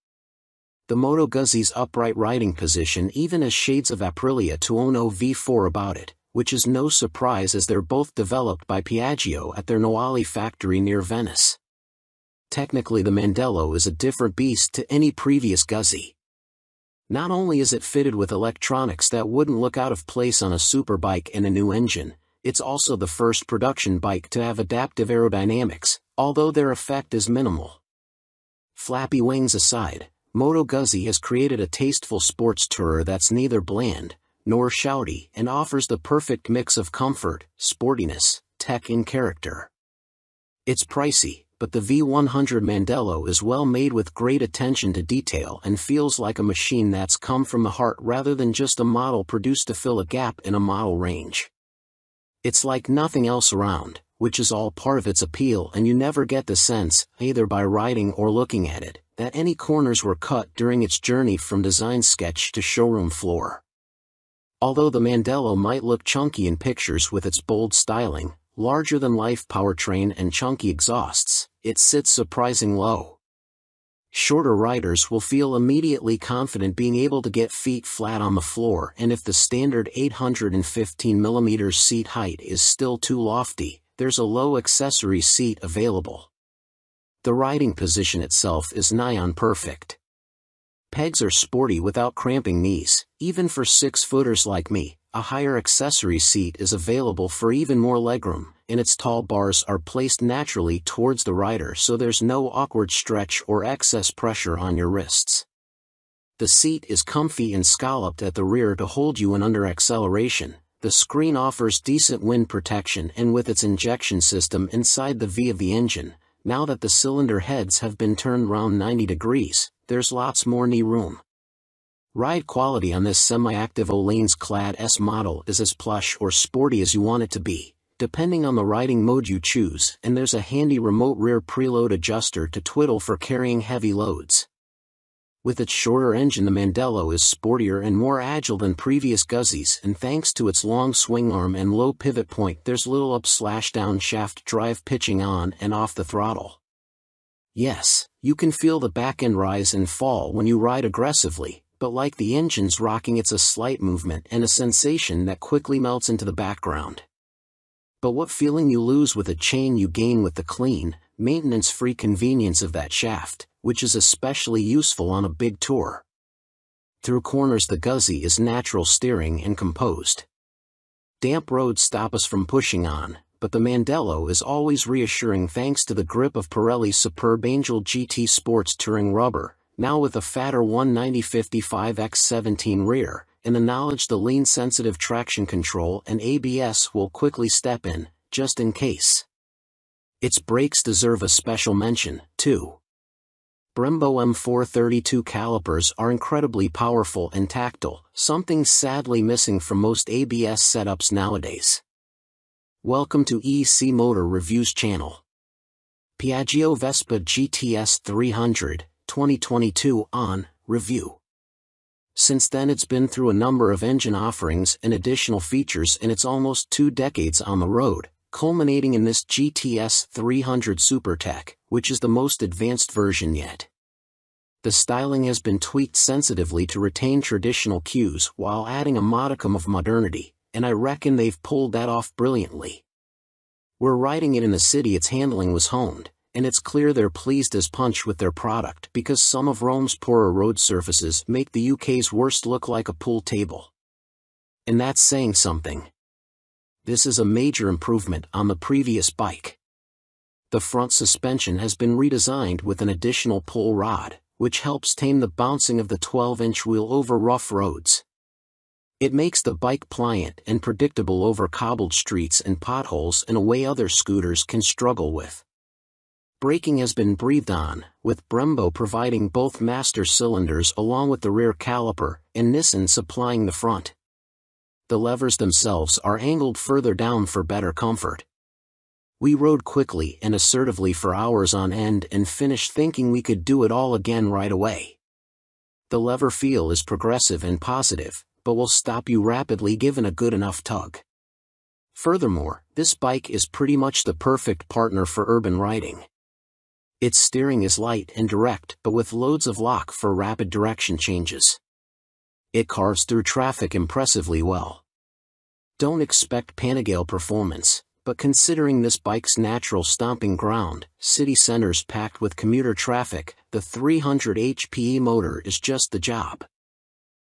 The Moto Guzzi's upright riding position even has shades of Aprilia Tuono V4 about it, which is no surprise as they're both developed by Piaggio at their Noale factory near Venice. Technically the Mandello is a different beast to any previous Guzzi. Not only is it fitted with electronics that wouldn't look out of place on a superbike and a new engine, it's also the first production bike to have adaptive aerodynamics, although their effect is minimal. Flappy wings aside, Moto Guzzi has created a tasteful sports tourer that's neither bland nor shouty and offers the perfect mix of comfort, sportiness, tech and character. It's pricey, but the V100 Mandello is well made with great attention to detail and feels like a machine that's come from the heart rather than just a model produced to fill a gap in a model range. It's like nothing else around, which is all part of its appeal, and you never get the sense, either by riding or looking at it, that any corners were cut during its journey from design sketch to showroom floor. Although the Mandello might look chunky in pictures with its bold styling, larger-than-life powertrain and chunky exhausts, it sits surprising low. Shorter riders will feel immediately confident being able to get feet flat on the floor, and if the standard 815mm seat height is still too lofty, there's a low accessory seat available. The riding position itself is nigh on perfect. Pegs are sporty without cramping knees, even for 6-footers like me. A higher accessory seat is available for even more legroom, and its tall bars are placed naturally towards the rider so there's no awkward stretch or excess pressure on your wrists. The seat is comfy and scalloped at the rear to hold you in under acceleration, The screen offers decent wind protection, and with its injection system inside the V of the engine, now that the cylinder heads have been turned round 90 degrees, there's lots more knee room. Ride quality on this semi-active Olane's Clad S model is as plush or sporty as you want it to be, depending on the riding mode you choose, and there's a handy remote rear preload adjuster to twiddle for carrying heavy loads. With its shorter engine, the Mandello is sportier and more agile than previous Guzzies, and thanks to its long swing arm and low pivot point, there's little up/down shaft drive pitching on and off the throttle. Yes, you can feel the back end rise and fall when you ride aggressively, but like the engine's rocking, it's a slight movement and a sensation that quickly melts into the background. But what feeling you lose with a chain you gain with the clean, maintenance-free convenience of that shaft, which is especially useful on a big tour. Through corners, the Guzzi is natural steering and composed. Damp roads stop us from pushing on, but the Mandello is always reassuring thanks to the grip of Pirelli's superb Angel GT Sports Touring rubber, now with a fatter 190/55x17 rear, and the knowledge the lean-sensitive traction control and ABS will quickly step in, just in case. Its brakes deserve a special mention, too. Brembo M432 calipers are incredibly powerful and tactile, something sadly missing from most ABS setups nowadays. Welcome to EC Motor Reviews channel. Piaggio Vespa GTS 300, 2022 on review. Since then it's been through a number of engine offerings and additional features in its almost 2 decades on the road, culminating in this GTS 300 SuperTech, which is the most advanced version yet. The styling has been tweaked sensitively to retain traditional cues while adding a modicum of modernity, and I reckon they've pulled that off brilliantly. We're riding it in the city, its handling was honed, and it's clear they're pleased as punch with their product because some of Rome's poorer road surfaces make the UK's worst look like a pool table. And that's saying something. This is a major improvement on the previous bike. The front suspension has been redesigned with an additional pull rod, which helps tame the bouncing of the 12-inch wheel over rough roads. It makes the bike pliant and predictable over cobbled streets and potholes in a way other scooters can struggle with. Braking has been breathed on, with Brembo providing both master cylinders along with the rear caliper, and Nissan supplying the front. The levers themselves are angled further down for better comfort. We rode quickly and assertively for hours on end and finished thinking we could do it all again right away. The lever feel is progressive and positive, but will stop you rapidly given a good enough tug. Furthermore, this bike is pretty much the perfect partner for urban riding. Its steering is light and direct, but with loads of lock for rapid direction changes. It carves through traffic impressively well. Don't expect Panigale performance, but considering this bike's natural stomping ground, city centers packed with commuter traffic, the 300 HP motor is just the job.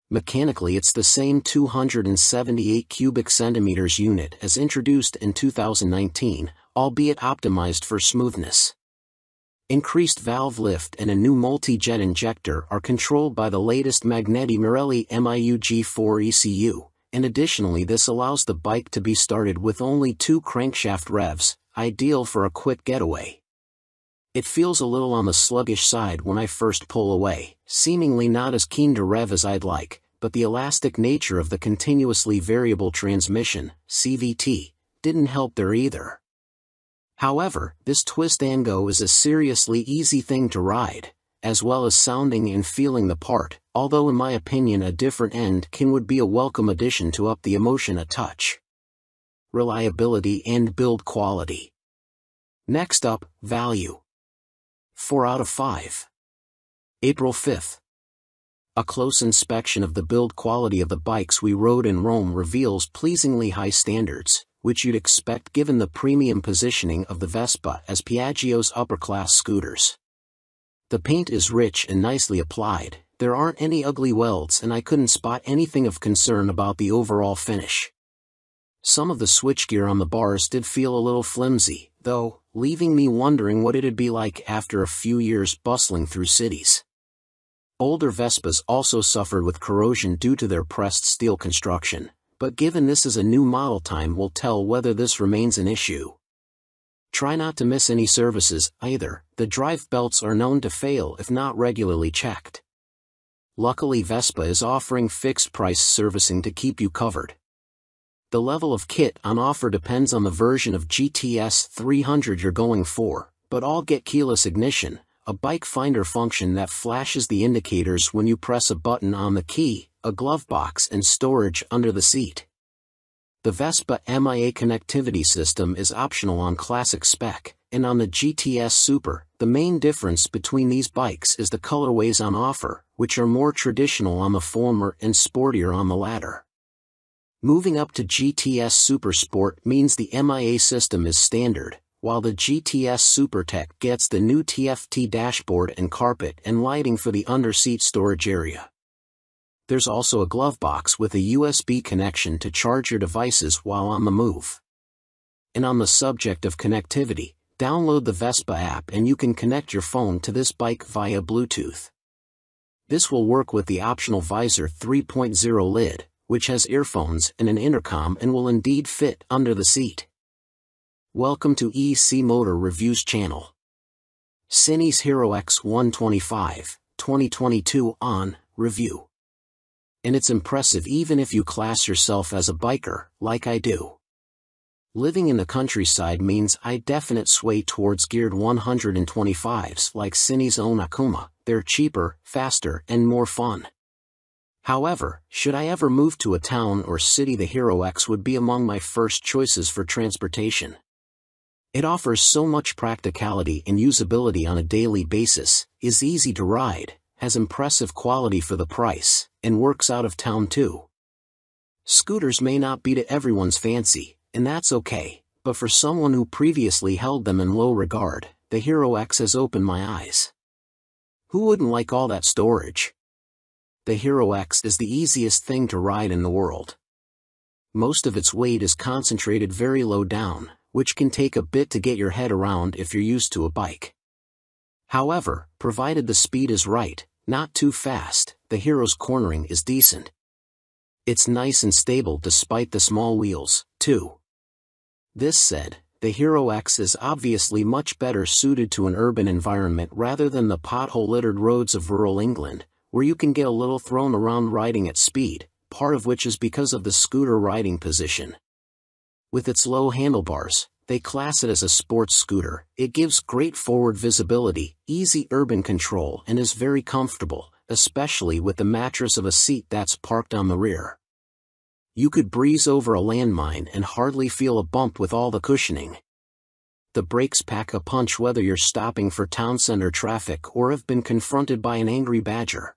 Mechanically, it's the same 278 cubic centimeters unit as introduced in 2019, albeit optimized for smoothness. Increased valve lift and a new multi-jet injector are controlled by the latest Magneti Marelli MIUG4 ECU, and additionally this allows the bike to be started with only 2 crankshaft revs, ideal for a quick getaway. It feels a little on the sluggish side when I first pull away, seemingly not as keen to rev as I'd like, but the elastic nature of the continuously variable transmission, CVT, didn't help there either. However, this twist and go is a seriously easy thing to ride, as well as sounding and feeling the part, although in my opinion a different end-kin would be a welcome addition to up the emotion a touch. Reliability and build quality. Next up, value. 4 out of 5. April 5th. A close inspection of the build quality of the bikes we rode in Rome reveals pleasingly high standards, which you'd expect given the premium positioning of the Vespa as Piaggio's upper-class scooters. The paint is rich and nicely applied, there aren't any ugly welds, and I couldn't spot anything of concern about the overall finish. Some of the switchgear on the bars did feel a little flimsy, though, leaving me wondering what it'd be like after a few years bustling through cities. Older Vespas also suffered with corrosion due to their pressed steel construction, but given this is a new model, time will tell whether this remains an issue. Try not to miss any services, either. The drive belts are known to fail if not regularly checked. Luckily, Vespa is offering fixed-price servicing to keep you covered. The level of kit on offer depends on the version of GTS 300 you're going for, but all get keyless ignition, a bike finder function that flashes the indicators when you press a button on the key, a glove box and storage under the seat. The Vespa MIA connectivity system is optional on Classic spec, and on the GTS Super. The main difference between these bikes is the colorways on offer, which are more traditional on the former and sportier on the latter. Moving up to GTS Super Sport means the MIA system is standard, while the GTS SuperTech gets the new TFT dashboard and carpet and lighting for the under-seat storage area. There's also a glove box with a USB connection to charge your devices while on the move. And on the subject of connectivity, download the Vespa app and you can connect your phone to this bike via Bluetooth. This will work with the optional Visor 3.0 lid, which has earphones and an intercom and will indeed fit under the seat. Welcome to EC Motor Reviews channel. Cine's Hero X125, 2022 on review. And it's impressive even if you class yourself as a biker, like I do. Living in the countryside means I definite sway towards geared 125s like Cine's own Akuma. They're cheaper, faster, and more fun. However, should I ever move to a town or city, the Hero X would be among my first choices for transportation. It offers so much practicality and usability on a daily basis, is easy to ride, has impressive quality for the price, and works out of town too. Scooters may not be to everyone's fancy, and that's okay, but for someone who previously held them in low regard, the Hero X has opened my eyes. Who wouldn't like all that storage? The Hero X is the easiest thing to ride in the world. Most of its weight is concentrated very low down, which can take a bit to get your head around if you're used to a bike. However, provided the speed is right, not too fast, the Hero's cornering is decent. It's nice and stable despite the small wheels, too. This said, the Hero X is obviously much better suited to an urban environment rather than the pothole-littered roads of rural England, where you can get a little thrown around riding at speed, part of which is because of the scooter riding position. With its low handlebars, they class it as a sports scooter. It gives great forward visibility, easy urban control, and is very comfortable, especially with the mattress of a seat that's parked on the rear. You could breeze over a landmine and hardly feel a bump with all the cushioning. The brakes pack a punch whether you're stopping for town center traffic or have been confronted by an angry badger.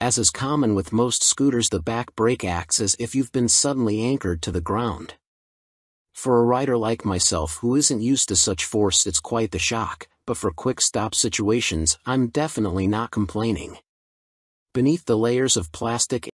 As is common with most scooters, the back brake acts as if you've been suddenly anchored to the ground. For a rider like myself who isn't used to such force, it's quite the shock, but for quick stop situations, I'm definitely not complaining. Beneath the layers of plastic